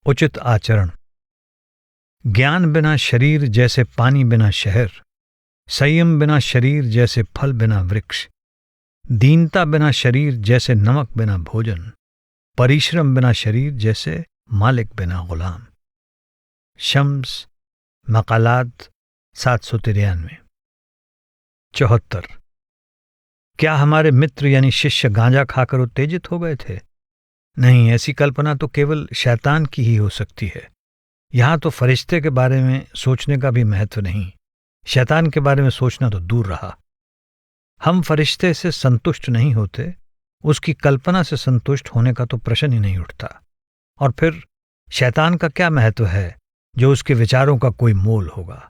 उचित आचरण। ज्ञान बिना शरीर जैसे पानी बिना शहर, संयम बिना शरीर जैसे फल बिना वृक्ष, दीनता बिना शरीर जैसे नमक बिना भोजन, परिश्रम बिना शरीर जैसे मालिक बिना गुलाम। शम्स मकालात 793। 74। क्या हमारे मित्र यानी शिष्य गांजा खाकर उत्तेजित हो गए थे? नहीं, ऐसी कल्पना तो केवल शैतान की ही हो सकती है। यहां तो फरिश्ते के बारे में सोचने का भी महत्व नहीं, शैतान के बारे में सोचना तो दूर रहा। हम फरिश्ते से संतुष्ट नहीं होते, उसकी कल्पना से संतुष्ट होने का तो प्रश्न ही नहीं उठता। और फिर शैतान का क्या महत्व है जो उसके विचारों का कोई मोल होगा?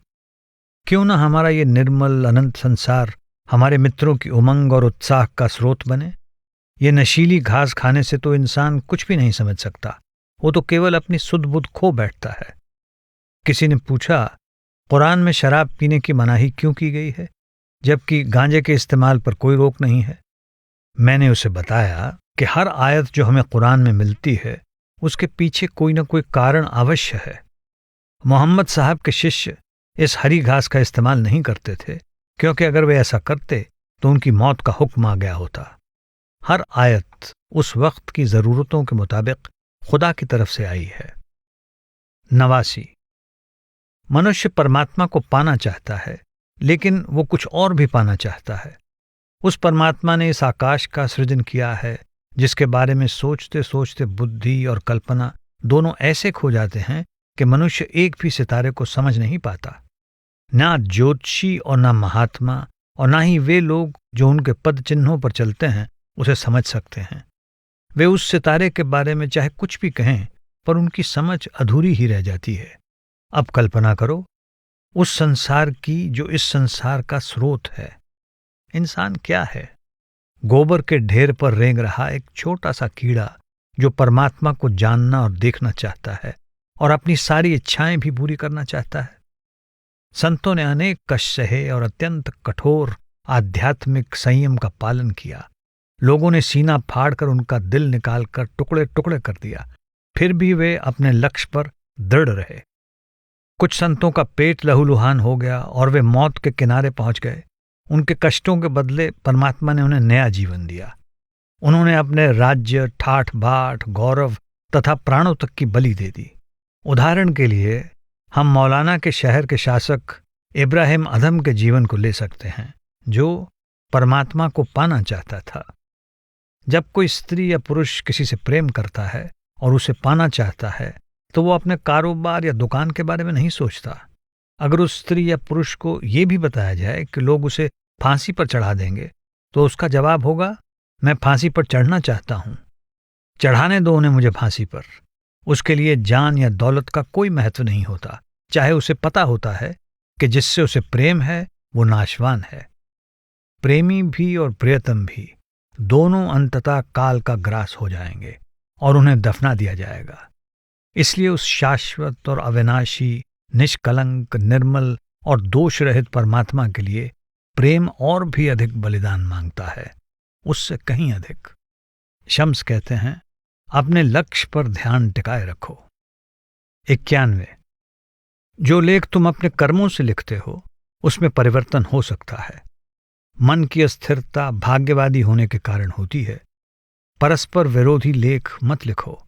क्यों ना हमारा ये निर्मल अनंत संसार हमारे मित्रों की उमंग और उत्साह का स्रोत बने। ये नशीली घास खाने से तो इंसान कुछ भी नहीं समझ सकता, वो तो केवल अपनी सुध बुध खो बैठता है। किसी ने पूछा, कुरान में शराब पीने की मनाही क्यों की गई है जबकि गांजे के इस्तेमाल पर कोई रोक नहीं है? मैंने उसे बताया कि हर आयत जो हमें कुरान में मिलती है उसके पीछे कोई ना कोई कारण अवश्य है। मोहम्मद साहब के शिष्य इस हरी घास का इस्तेमाल नहीं करते थे, क्योंकि अगर वे ऐसा करते तो उनकी मौत का हुक्म आ गया होता। हर आयत उस वक्त की जरूरतों के मुताबिक खुदा की तरफ से आई है। 89। मनुष्य परमात्मा को पाना चाहता है, लेकिन वो कुछ और भी पाना चाहता है। उस परमात्मा ने इस आकाश का सृजन किया है जिसके बारे में सोचते सोचते बुद्धि और कल्पना दोनों ऐसे खो जाते हैं कि मनुष्य एक भी सितारे को समझ नहीं पाता। ना ज्योतिषी और ना महात्मा और ना ही वे लोग जो उनके पद चिन्हों पर चलते हैं उसे समझ सकते हैं। वे उस सितारे के बारे में चाहे कुछ भी कहें, पर उनकी समझ अधूरी ही रह जाती है। अब कल्पना करो उस संसार की जो इस संसार का स्रोत है। इंसान क्या है? गोबर के ढेर पर रेंग रहा एक छोटा सा कीड़ा जो परमात्मा को जानना और देखना चाहता है और अपनी सारी इच्छाएं भी पूरी करना चाहता है। संतों ने अनेक कष्ट सहे और अत्यंत कठोर आध्यात्मिक संयम का पालन किया। लोगों ने सीना फाड़कर उनका दिल निकालकर टुकड़े टुकड़े कर दिया, फिर भी वे अपने लक्ष्य पर दृढ़ रहे। कुछ संतों का पेट लहूलुहान हो गया और वे मौत के किनारे पहुंच गए। उनके कष्टों के बदले परमात्मा ने उन्हें नया जीवन दिया। उन्होंने अपने राज्य, ठाठ बाट, गौरव तथा प्राणों तक की बलि दे दी। उदाहरण के लिए हम मौलाना के शहर के शासक इब्राहिम अदम के जीवन को ले सकते हैं, जो परमात्मा को पाना चाहता था। जब कोई स्त्री या पुरुष किसी से प्रेम करता है और उसे पाना चाहता है तो वो अपने कारोबार या दुकान के बारे में नहीं सोचता। अगर उस स्त्री या पुरुष को ये भी बताया जाए कि लोग उसे फांसी पर चढ़ा देंगे तो उसका जवाब होगा, मैं फांसी पर चढ़ना चाहता हूं, चढ़ाने दो उन्हें मुझे फांसी पर। उसके लिए जान या दौलत का कोई महत्व नहीं होता, चाहे उसे पता होता है कि जिससे उसे प्रेम है वो नाशवान है। प्रेमी भी और प्रियतम भी दोनों अंततः काल का ग्रास हो जाएंगे और उन्हें दफना दिया जाएगा। इसलिए उस शाश्वत और अविनाशी, निष्कलंक, निर्मल और दोष रहित परमात्मा के लिए प्रेम और भी अधिक बलिदान मांगता है, उससे कहीं अधिक। शम्स कहते हैं, अपने लक्ष्य पर ध्यान टिकाए रखो। 91। जो लेख तुम अपने कर्मों से लिखते हो उसमें परिवर्तन हो सकता है। मन की अस्थिरता भाग्यवादी होने के कारण होती है। परस्पर विरोधी लेख मत लिखो।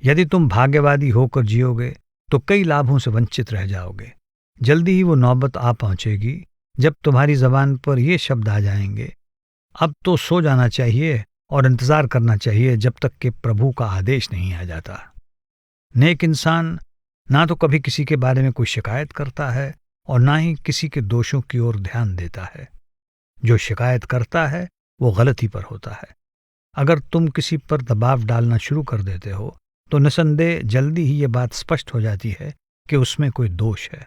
यदि तुम भाग्यवादी होकर जियोगे तो कई लाभों से वंचित रह जाओगे। जल्दी ही वो नौबत आ पहुंचेगी जब तुम्हारी जबान पर ये शब्द आ जाएंगे, अब तो सो जाना चाहिए और इंतजार करना चाहिए जब तक कि प्रभु का आदेश नहीं आ जाता। नेक इंसान ना तो कभी किसी के बारे में कोई शिकायत करता है और ना ही किसी के दोषों की ओर ध्यान देता है। जो शिकायत करता है वो गलती पर होता है। अगर तुम किसी पर दबाव डालना शुरू कर देते हो तो निसंदेह जल्दी ही ये बात स्पष्ट हो जाती है कि उसमें कोई दोष है।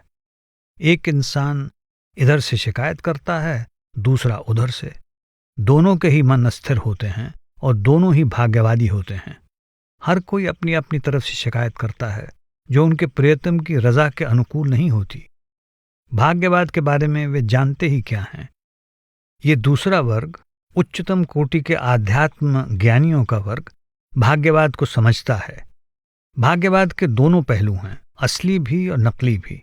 एक इंसान इधर से शिकायत करता है, दूसरा उधर से। दोनों के ही मन अस्थिर होते हैं और दोनों ही भाग्यवादी होते हैं। हर कोई अपनी अपनी तरफ से शिकायत करता है जो उनके प्रियतम की रजा के अनुकूल नहीं होती। भाग्यवाद के बारे में वे जानते ही क्या हैं। ये दूसरा वर्ग, उच्चतम कोटि के आध्यात्म ज्ञानियों का वर्ग, भाग्यवाद को समझता है। भाग्यवाद के दोनों पहलू हैं, असली भी और नकली भी।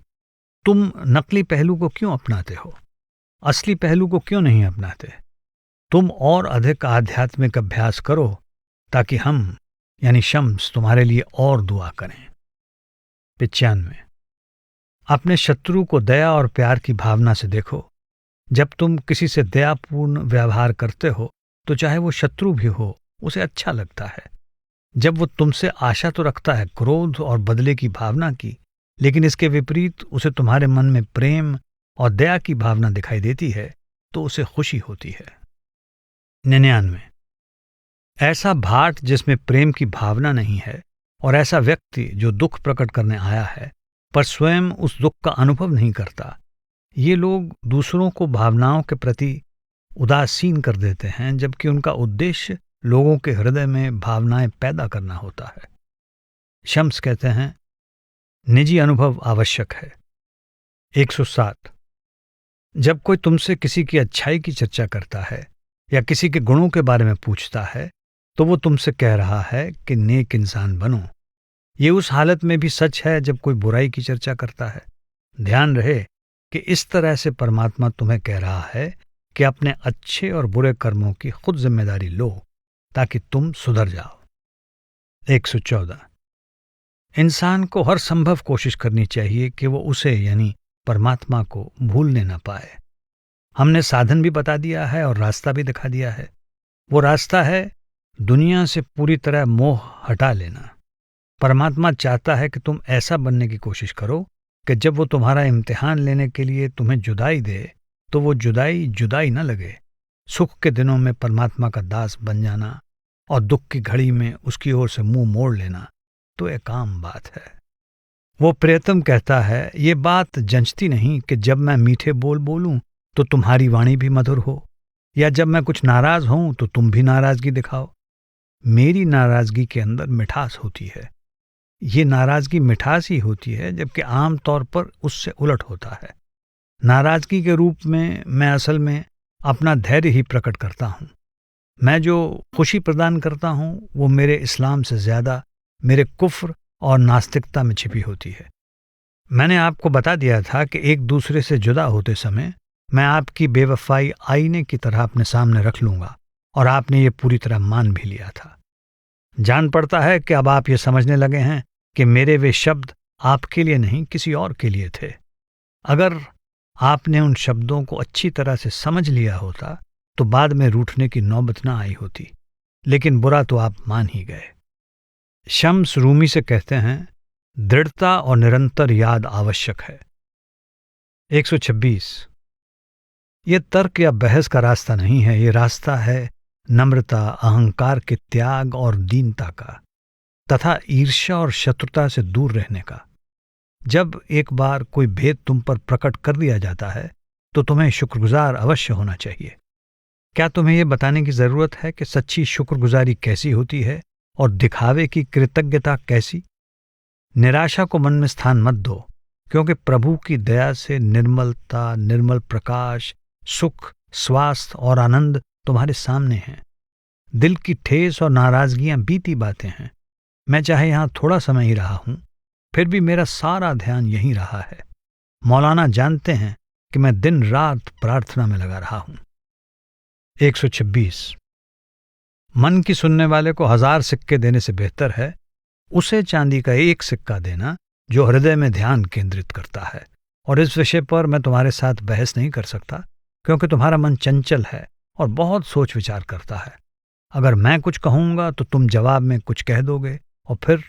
तुम नकली पहलू को क्यों अपनाते हो? असली पहलू को क्यों नहीं अपनाते? तुम और अधिक आध्यात्मिक अभ्यास करो ताकि हम यानी शम्स तुम्हारे लिए और दुआ करें। 95। अपने शत्रु को दया और प्यार की भावना से देखो। जब तुम किसी से दयापूर्ण व्यवहार करते हो तो चाहे वो शत्रु भी हो, उसे अच्छा लगता है। जब वो तुमसे आशा तो रखता है क्रोध और बदले की भावना की, लेकिन इसके विपरीत उसे तुम्हारे मन में प्रेम और दया की भावना दिखाई देती है तो उसे खुशी होती है। 99। ऐसा भाट जिसमें प्रेम की भावना नहीं है और ऐसा व्यक्ति जो दुख प्रकट करने आया है पर स्वयं उस दुख का अनुभव नहीं करता, ये लोग दूसरों को भावनाओं के प्रति उदासीन कर देते हैं, जबकि उनका उद्देश्य लोगों के हृदय में भावनाएं पैदा करना होता है। शम्स कहते हैं, निजी अनुभव आवश्यक है। 107। जब कोई तुमसे किसी की अच्छाई की चर्चा करता है या किसी के गुणों के बारे में पूछता है तो वो तुमसे कह रहा है कि नेक इंसान बनो। ये उस हालत में भी सच है जब कोई बुराई की चर्चा करता है। ध्यान रहे कि इस तरह से परमात्मा तुम्हें कह रहा है कि अपने अच्छे और बुरे कर्मों की खुद जिम्मेदारी लो ताकि तुम सुधर जाओ। 114। इंसान को हर संभव कोशिश करनी चाहिए कि वो उसे यानी परमात्मा को भूलने न पाए। हमने साधन भी बता दिया है और रास्ता भी दिखा दिया है। वो रास्ता है दुनिया से पूरी तरह मोह हटा लेना। परमात्मा चाहता है कि तुम ऐसा बनने की कोशिश करो कि जब वो तुम्हारा इम्तिहान लेने के लिए तुम्हें जुदाई दे तो वो जुदाई जुदाई न लगे। सुख के दिनों में परमात्मा का दास बन जाना और दुख की घड़ी में उसकी ओर से मुंह मोड़ लेना तो एक आम बात है। वो प्रियतम कहता है, ये बात जंचती नहीं कि जब मैं मीठे बोल बोलूं तो तुम्हारी वाणी भी मधुर हो, या जब मैं कुछ नाराज हूं तो तुम भी नाराजगी दिखाओ। मेरी नाराजगी के अंदर मिठास होती है। ये नाराजगी मिठास ही होती है, जबकि आम तौर पर उससे उलट होता है। नाराजगी के रूप में मैं असल में अपना धैर्य ही प्रकट करता हूं। मैं जो खुशी प्रदान करता हूं वो मेरे इस्लाम से ज्यादा मेरे कुफ्र और नास्तिकता में छिपी होती है। मैंने आपको बता दिया था कि एक दूसरे से जुदा होते समय मैं आपकी बेवफाई आईने की तरह अपने सामने रख लूंगा, और आपने ये पूरी तरह मान भी लिया था। जान पड़ता है कि अब आप ये समझने लगे हैं कि मेरे वे शब्द आपके लिए नहीं किसी और के लिए थे। अगर आपने उन शब्दों को अच्छी तरह से समझ लिया होता तो बाद में रूठने की नौबत ना आई होती, लेकिन बुरा तो आप मान ही गए। शम्स रूमी से कहते हैं, दृढ़ता और निरंतर याद आवश्यक है। 126। ये तर्क या बहस का रास्ता नहीं है, ये रास्ता है नम्रता, अहंकार के त्याग और दीनता का, तथा ईर्ष्या और शत्रुता से दूर रहने का। जब एक बार कोई भेद तुम पर प्रकट कर दिया जाता है तो तुम्हें शुक्रगुजार अवश्य होना चाहिए। क्या तुम्हें यह बताने की जरूरत है कि सच्ची शुक्रगुजारी कैसी होती है और दिखावे की कृतज्ञता कैसी? निराशा को मन में स्थान मत दो, क्योंकि प्रभु की दया से निर्मलता, निर्मल प्रकाश, सुख, स्वास्थ्य और आनंद तुम्हारे सामने हैं। दिल की ठेस और नाराजगियां बीती बातें हैं। मैं चाहे यहां थोड़ा समय ही रहा हूं, फिर भी मेरा सारा ध्यान यहीं रहा है। मौलाना जानते हैं कि मैं दिन रात प्रार्थना में लगा रहा हूं। 126। मन की सुनने वाले को 1000 सिक्के देने से बेहतर है उसे चांदी का एक सिक्का देना जो हृदय में ध्यान केंद्रित करता है। और इस विषय पर मैं तुम्हारे साथ बहस नहीं कर सकता, क्योंकि तुम्हारा मन चंचल है और बहुत सोच विचार करता है। अगर मैं कुछ कहूंगा तो तुम जवाब में कुछ कह दोगे और फिर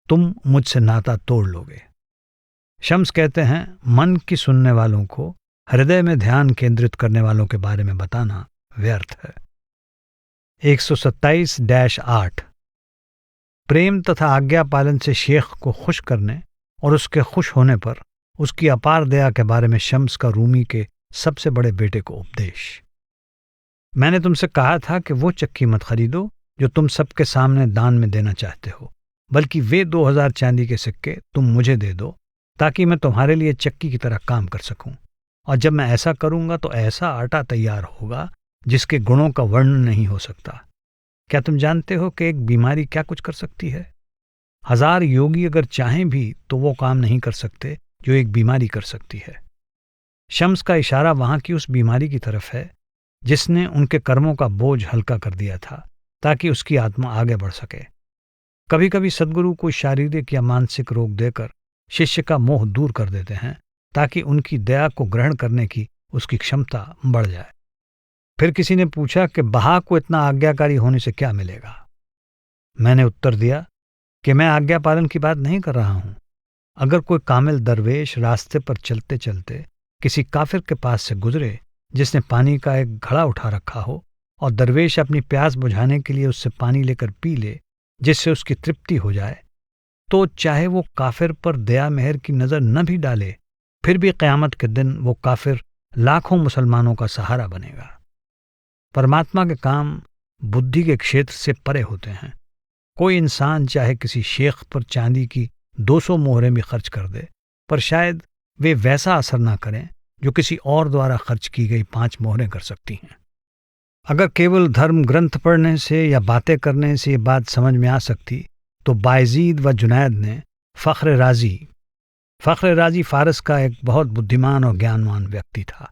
तुम मुझसे नाता तोड़ लोगे। शम्स कहते हैं, मन की सुनने वालों को हृदय में ध्यान केंद्रित करने वालों के बारे में बताना व्यर्थ है। 127-8। प्रेम तथा आज्ञा पालन से शेख को खुश करने और उसके खुश होने पर उसकी अपार दया के बारे में शम्स का रूमी के सबसे बड़े बेटे को उपदेश। मैंने तुमसे कहा था कि वो चक्की मत खरीदो जो तुम सबके सामने दान में देना चाहते हो, बल्कि वे 2000 चांदी के सिक्के तुम मुझे दे दो ताकि मैं तुम्हारे लिए चक्की की तरह काम कर सकूं। और जब मैं ऐसा करूंगा तो ऐसा आटा तैयार होगा जिसके गुणों का वर्णन नहीं हो सकता। क्या तुम जानते हो कि एक बीमारी क्या कुछ कर सकती है? 1000 योगी अगर चाहें भी तो वो काम नहीं कर सकते जो एक बीमारी कर सकती है। शम्स का इशारा वहां की उस बीमारी की तरफ है जिसने उनके कर्मों का बोझ हल्का कर दिया था ताकि उसकी आत्मा आगे बढ़ सके। कभी कभी सद्गुरु कोई शारीरिक या मानसिक रोग देकर शिष्य का मोह दूर कर देते हैं ताकि उनकी दया को ग्रहण करने की उसकी क्षमता बढ़ जाए। फिर किसी ने पूछा कि बहा को इतना आज्ञाकारी होने से क्या मिलेगा? मैंने उत्तर दिया कि मैं आज्ञा पालन की बात नहीं कर रहा हूं। अगर कोई कामिल दरवेश रास्ते पर चलते चलते किसी काफिर के पास से गुजरे जिसने पानी का एक घड़ा उठा रखा हो और दरवेश अपनी प्यास बुझाने के लिए उससे पानी लेकर पी ले जिससे उसकी तृप्ति हो जाए, तो चाहे वो काफिर पर दया मेहर की नजर न भी डाले, फिर भी क़यामत के दिन वो काफिर लाखों मुसलमानों का सहारा बनेगा। परमात्मा के काम बुद्धि के क्षेत्र से परे होते हैं। कोई इंसान चाहे किसी शेख पर चांदी की 200 मोहरें भी खर्च कर दे, पर शायद वे वैसा असर ना करें जो किसी और द्वारा खर्च की गई 5 मोहरें कर सकती हैं। अगर केवल धर्म ग्रंथ पढ़ने से या बातें करने से ये बात समझ में आ सकती तो बायजीद व जुनैद ने फ़ख्र राजी फारस का एक बहुत बुद्धिमान और ज्ञानवान व्यक्ति था।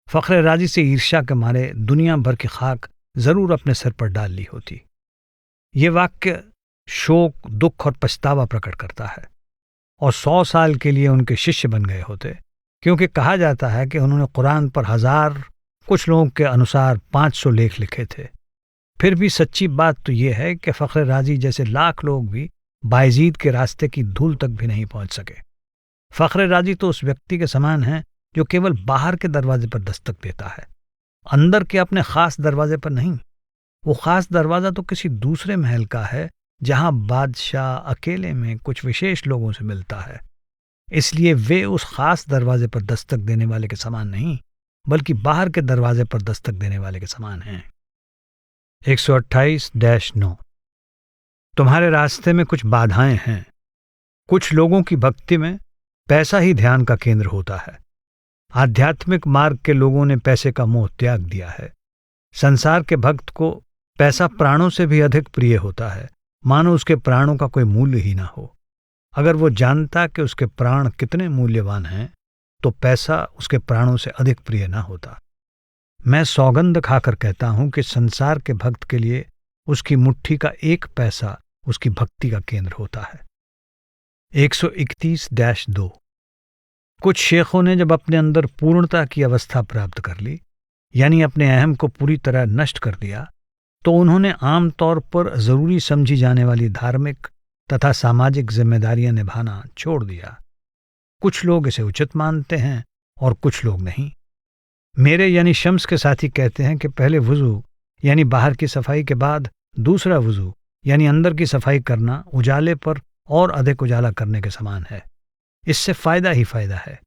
फ़ख्र राजी से ईर्ष्या के मारे दुनिया भर की खाक जरूर अपने सिर पर डाल ली होती। ये वाक्य शोक, दुख और पछतावा प्रकट करता है और 100 साल के लिए उनके शिष्य बन गए होते, क्योंकि कहा जाता है कि उन्होंने कुरान पर 1000, कुछ लोगों के अनुसार 500 लेख लिखे थे। फिर भी सच्ची बात तो यह है कि फ़ख्र राजी जैसे लाख लोग भी बायजीद के रास्ते की धूल तक भी नहीं पहुंच सके। फ़ख्र राजी तो उस व्यक्ति के समान है जो केवल बाहर के दरवाजे पर दस्तक देता है, अंदर के अपने खास दरवाजे पर नहीं। वो खास दरवाजा तो किसी दूसरे महल का है जहां बादशाह अकेले में कुछ विशेष लोगों से मिलता है। इसलिए वे उस खास दरवाजे पर दस्तक देने वाले के समान नहीं, बल्कि बाहर के दरवाजे पर दस्तक देने वाले के समान हैं। 128-9 तुम्हारे रास्ते में कुछ बाधाएं हैं। कुछ लोगों की भक्ति में पैसा ही ध्यान का केंद्र होता है। आध्यात्मिक मार्ग के लोगों ने पैसे का मोह त्याग दिया है। संसार के भक्त को पैसा प्राणों से भी अधिक प्रिय होता है, मानो उसके प्राणों का कोई मूल्य ही ना हो। अगर वो जानता कि उसके प्राण कितने मूल्यवान हैं तो पैसा उसके प्राणों से अधिक प्रिय ना होता। मैं सौगंध खाकर कहता हूं कि संसार के भक्त के लिए उसकी मुट्ठी का 1 पैसा उसकी भक्ति का केंद्र होता है। 131-2 कुछ शेखों ने जब अपने अंदर पूर्णता की अवस्था प्राप्त कर ली, यानी अपने अहम को पूरी तरह नष्ट कर दिया, तो उन्होंने आम तौर पर जरूरी समझी जाने वाली धार्मिक तथा सामाजिक जिम्मेदारियां निभाना छोड़ दिया। कुछ लोग इसे उचित मानते हैं और कुछ लोग नहीं। मेरे यानी शम्स के साथी कहते हैं कि पहले वुजू यानी बाहर की सफाई के बाद दूसरा वुजू यानी अंदर की सफाई करना उजाले पर और अधिक उजाला करने के समान है। इससे फायदा ही फायदा है।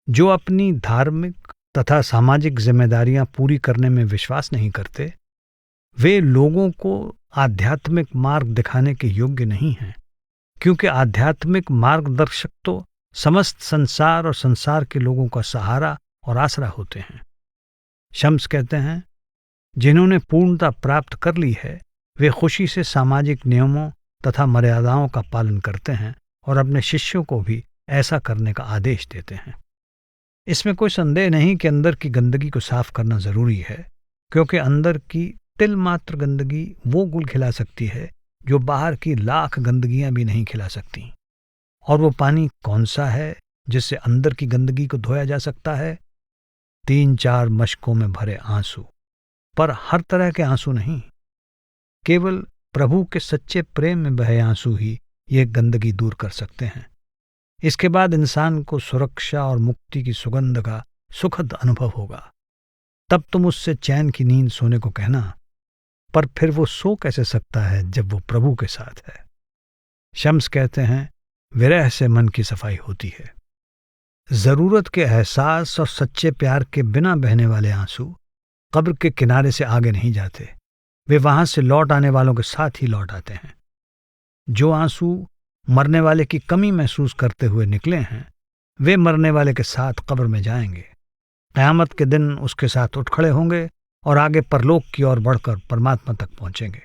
जो अपनी धार्मिक तथा सामाजिक जिम्मेदारियां पूरी करने में विश्वास नहीं करते, वे लोगों को आध्यात्मिक मार्ग दिखाने के योग्य नहीं हैं, क्योंकि आध्यात्मिक मार्गदर्शक तो समस्त संसार और संसार के लोगों का सहारा और आसरा होते हैं। शम्स कहते हैं, जिन्होंने पूर्णता प्राप्त कर ली है वे खुशी से सामाजिक नियमों तथा मर्यादाओं का पालन करते हैं और अपने शिष्यों को भी ऐसा करने का आदेश देते हैं। इसमें कोई संदेह नहीं कि अंदर की गंदगी को साफ करना जरूरी है, क्योंकि अंदर की तिल मात्र गंदगी वो गुल खिला सकती है जो बाहर की लाख गंदगियां भी नहीं खिला सकती। और वो पानी कौन सा है जिससे अंदर की गंदगी को धोया जा सकता है? 3-4 मशकों में भरे आंसू, पर हर तरह के आंसू नहीं। केवल प्रभु के सच्चे प्रेम में बहे आंसू ही ये गंदगी दूर कर सकते हैं। इसके बाद इंसान को सुरक्षा और मुक्ति की सुगंध का सुखद अनुभव होगा। तब तुम उससे चैन की नींद सोने को कहना, पर फिर वो सो कैसे सकता है जब वो प्रभु के साथ है। शम्स कहते हैं, विरह से मन की सफाई होती है। जरूरत के एहसास और सच्चे प्यार के बिना बहने वाले आंसू कब्र के किनारे से आगे नहीं जाते, वे वहां से लौट आने वालों के साथ ही लौट आते हैं। जो आंसू मरने वाले की कमी महसूस करते हुए निकले हैं, वे मरने वाले के साथ कब्र में जाएंगे। क़यामत के दिन उसके साथ उठ खड़े होंगे और आगे परलोक की ओर बढ़कर परमात्मा तक पहुंचेंगे।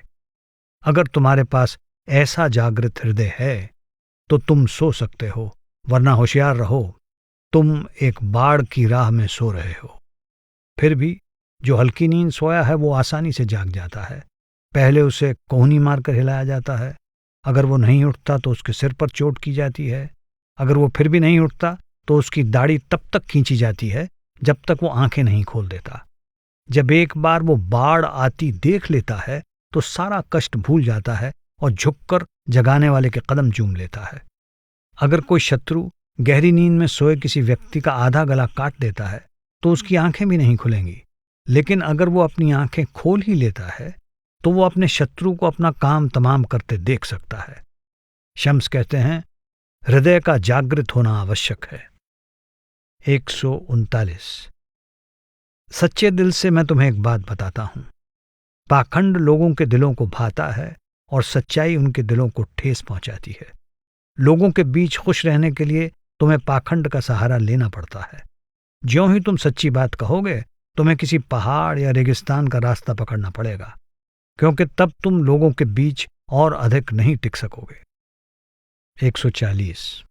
अगर तुम्हारे पास ऐसा जागृत हृदय है तो तुम सो सकते हो, वरना होशियार रहो, तुम एक बाढ़ की राह में सो रहे हो। फिर भी जो हल्की नींद सोया है वो आसानी से जाग जाता है। पहले उसे कोहनी मारकर हिलाया जाता है। अगर वो नहीं उठता तो उसके सिर पर चोट की जाती है। अगर वो फिर भी नहीं उठता तो उसकी दाढ़ी तब तक खींची जाती है जब तक वो आंखें नहीं खोल देता। जब एक बार वो बाढ़ आती देख लेता है तो सारा कष्ट भूल जाता है और झुककर जगाने वाले के कदम चूम लेता है। अगर कोई शत्रु गहरी नींद में सोए किसी व्यक्ति का आधा गला काट देता है तो उसकी आंखें भी नहीं खुलेंगी, लेकिन अगर वो अपनी आंखें खोल ही लेता है तो वो अपने शत्रु को अपना काम तमाम करते देख सकता है। शम्स कहते हैं, हृदय का जागृत होना आवश्यक है। 139। सच्चे दिल से मैं तुम्हें एक बात बताता हूं। पाखंड लोगों के दिलों को भाता है और सच्चाई उनके दिलों को ठेस पहुंचाती है। लोगों के बीच खुश रहने के लिए तुम्हें पाखंड का सहारा लेना पड़ता है। ज्यों ही तुम सच्ची बात कहोगे तुम्हें किसी पहाड़ या रेगिस्तान का रास्ता पकड़ना पड़ेगा, क्योंकि तब तुम लोगों के बीच और अधिक नहीं टिक सकोगे। 140।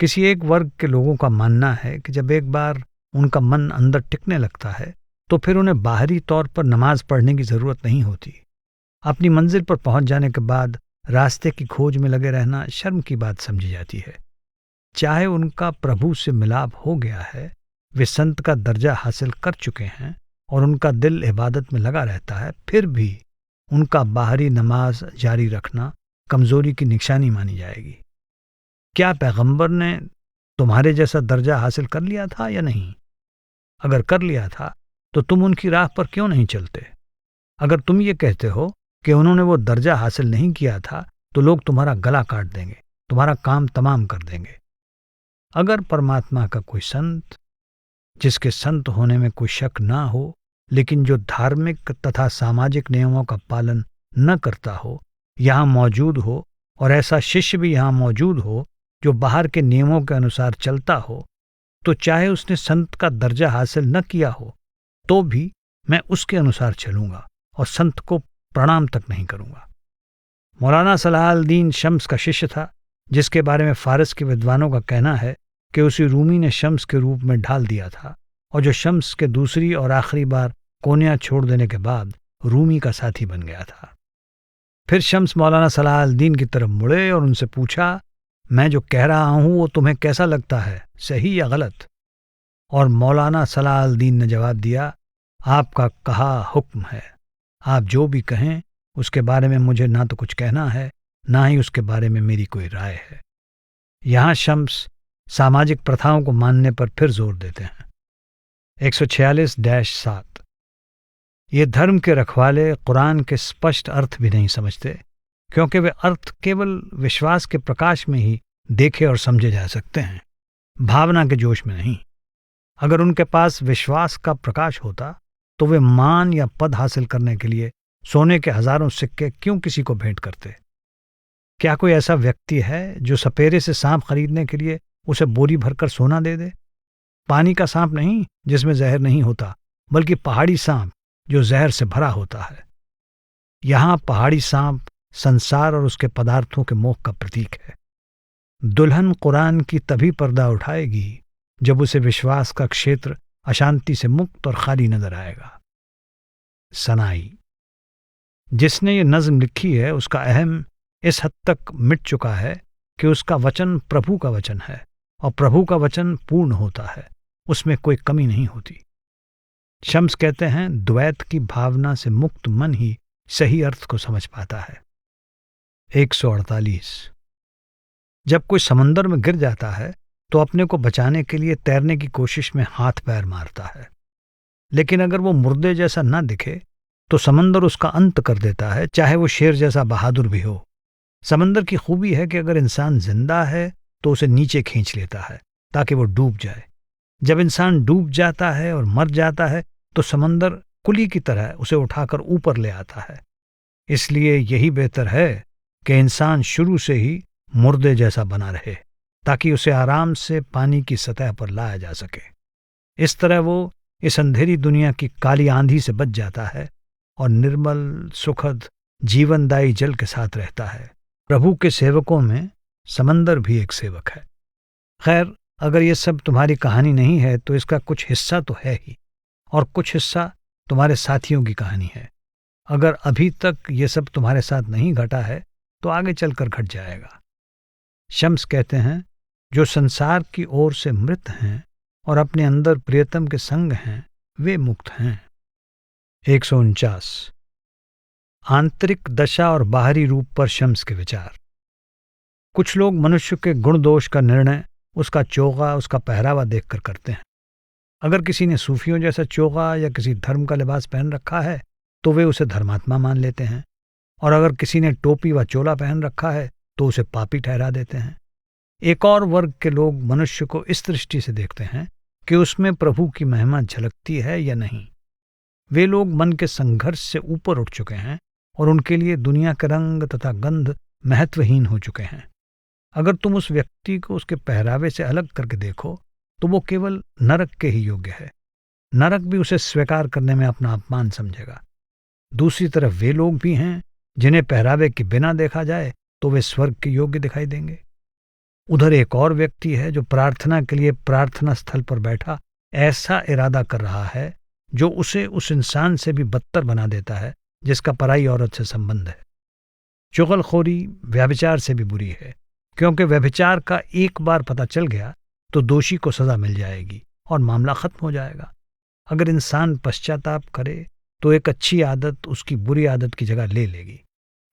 किसी एक वर्ग के लोगों का मानना है कि जब एक बार उनका मन अंदर टिकने लगता है तो फिर उन्हें बाहरी तौर पर नमाज पढ़ने की जरूरत नहीं होती। अपनी मंजिल पर पहुंच जाने के बाद रास्ते की खोज में लगे रहना शर्म की बात समझी जाती है। चाहे उनका प्रभु से मिलाप हो गया है, वे संत का दर्जा हासिल कर चुके हैं और उनका दिल इबादत में लगा रहता है, फिर भी उनका बाहरी नमाज जारी रखना कमजोरी की निशानी मानी जाएगी। क्या पैगंबर ने तुम्हारे जैसा दर्जा हासिल कर लिया था या नहीं? अगर कर लिया था तो तुम उनकी राह पर क्यों नहीं चलते? अगर तुम ये कहते हो कि उन्होंने वो दर्जा हासिल नहीं किया था तो लोग तुम्हारा गला काट देंगे, तुम्हारा काम तमाम कर देंगे। अगर परमात्मा का कोई संत, जिसके संत होने में कोई शक ना हो, लेकिन जो धार्मिक तथा सामाजिक नियमों का पालन न करता हो, यहाँ मौजूद हो, और ऐसा शिष्य भी यहाँ मौजूद हो जो बाहर के नियमों के अनुसार चलता हो, तो चाहे उसने संत का दर्जा हासिल न किया हो तो भी मैं उसके अनुसार चलूंगा और संत को प्रणाम तक नहीं करूंगा। मौलाना सलाहुद्दीन शम्स का शिष्य था, जिसके बारे में फारस के विद्वानों का कहना है कि उसी रूमी ने शम्स के रूप में ढाल दिया था, और जो शम्स के दूसरी और आखिरी बार कोनिया छोड़ देने के बाद रूमी का साथी बन गया था। फिर शम्स मौलाना सलाहुद्दीन की तरफ मुड़े और उनसे पूछा, मैं जो कह रहा हूं वो तुम्हें कैसा लगता है, सही या गलत? और मौलाना सलाहुद्दीन ने जवाब दिया, आपका कहा हुक्म है, आप जो भी कहें उसके बारे में मुझे ना तो कुछ कहना है, ना ही उसके बारे में मेरी कोई राय है। यहां शम्स सामाजिक प्रथाओं को मानने पर फिर जोर देते हैं। 146-7। ये धर्म के रखवाले कुरान के स्पष्ट अर्थ भी नहीं समझते, क्योंकि वे अर्थ केवल विश्वास के प्रकाश में ही देखे और समझे जा सकते हैं, भावना के जोश में नहीं। अगर उनके पास विश्वास का प्रकाश होता तो वे मान या पद हासिल करने के लिए सोने के हजारों सिक्के क्यों किसी को भेंट करते? क्या कोई ऐसा व्यक्ति है जो सपेरे से सांप खरीदने के लिए उसे बोरी भरकर सोना दे दे? पानी का सांप नहीं जिसमें जहर नहीं होता, बल्कि पहाड़ी सांप जो जहर से भरा होता है। यहां पहाड़ी सांप संसार और उसके पदार्थों के मोह का प्रतीक है। दुल्हन कुरान की तभी पर्दा उठाएगी जब उसे विश्वास का क्षेत्र अशांति से मुक्त और खाली नजर आएगा। सनाई। जिसने ये नज्म लिखी है उसका अहम इस हद तक मिट चुका है कि उसका वचन प्रभु का वचन है, और प्रभु का वचन पूर्ण होता है, उसमें कोई कमी नहीं होती। शम्स कहते हैं, द्वैत की भावना से मुक्त मन ही सही अर्थ को समझ पाता है। 148। जब कोई समंदर में गिर जाता है तो अपने को बचाने के लिए तैरने की कोशिश में हाथ पैर मारता है, लेकिन अगर वो मुर्दे जैसा न दिखे तो समंदर उसका अंत कर देता है, चाहे वो शेर जैसा बहादुर भी हो। समंदर की खूबी है कि अगर इंसान जिंदा है तो उसे नीचे खींच लेता है ताकि वो डूब जाए। जब इंसान डूब जाता है और मर जाता है तो समंदर कुली की तरह उसे उठाकर ऊपर ले आता है। इसलिए यही बेहतर है कि इंसान शुरू से ही मुर्दे जैसा बना रहे, ताकि उसे आराम से पानी की सतह पर लाया जा सके। इस तरह वो इस अंधेरी दुनिया की काली आंधी से बच जाता है और निर्मल, सुखद, जीवनदायी जल के साथ रहता है। प्रभु के सेवकों में समंदर भी एक सेवक है। खैर, अगर ये सब तुम्हारी कहानी नहीं है तो इसका कुछ हिस्सा तो है ही, और कुछ हिस्सा तुम्हारे साथियों की कहानी है। अगर अभी तक ये सब तुम्हारे साथ नहीं घटा है तो आगे चलकर घट जाएगा। शम्स कहते हैं, जो संसार की ओर से मृत हैं और अपने अंदर प्रियतम के संग हैं, वे मुक्त हैं। 149। आंतरिक दशा और बाहरी रूप पर शम्स के विचार। कुछ लोग मनुष्य के गुण दोष का निर्णय उसका चोगा, उसका पहरावा देखकर करते हैं। अगर किसी ने सूफियों जैसा चोगा या किसी धर्म का लिबास पहन रखा है तो वे उसे धर्मात्मा मान लेते हैं, और अगर किसी ने टोपी व चोला पहन रखा है तो उसे पापी ठहरा देते हैं। एक और वर्ग के लोग मनुष्य को इस दृष्टि से देखते हैं कि उसमें प्रभु की महिमा झलकती है या नहीं। वे लोग मन के संघर्ष से ऊपर उठ चुके हैं और उनके लिए दुनिया के रंग तथा गंध महत्वहीन हो चुके हैं। अगर तुम उस व्यक्ति को उसके पहरावे से अलग करके देखो तो वो केवल नरक के ही योग्य है। नरक भी उसे स्वीकार करने में अपना अपमान समझेगा। दूसरी तरफ वे लोग भी हैं जिन्हें पहरावे के बिना देखा जाए तो वे स्वर्ग के योग्य दिखाई देंगे। उधर एक और व्यक्ति है जो प्रार्थना के लिए प्रार्थना स्थल पर बैठा ऐसा इरादा कर रहा है जो उसे उस इंसान से भी बदतर बना देता है जिसका पराई औरत से संबंध है। चुगलखोरी व्यभिचार से भी बुरी है, क्योंकि व्यभिचार का एक बार पता चल गया तो दोषी को सजा मिल जाएगी और मामला खत्म हो जाएगा। अगर इंसान पश्चाताप करे तो एक अच्छी आदत उसकी बुरी आदत की जगह ले लेगी,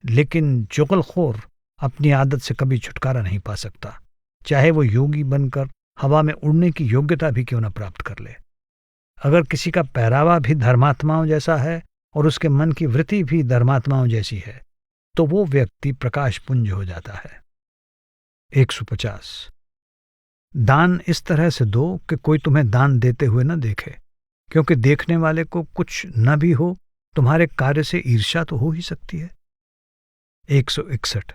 लेकिन चुगलखोर अपनी आदत से कभी छुटकारा नहीं पा सकता, चाहे वो योगी बनकर हवा में उड़ने की योग्यता भी क्यों न प्राप्त कर ले। अगर किसी का पहरावा भी धर्मात्माओं जैसा है और उसके मन की वृत्ति भी धर्मात्माओं जैसी है तो वो व्यक्ति प्रकाशपुंज हो जाता है। 150। दान इस तरह से दो कि कोई तुम्हें दान देते हुए न देखे, क्योंकि देखने वाले को कुछ न भी हो तुम्हारे कार्य से ईर्ष्या तो हो ही सकती है। 161।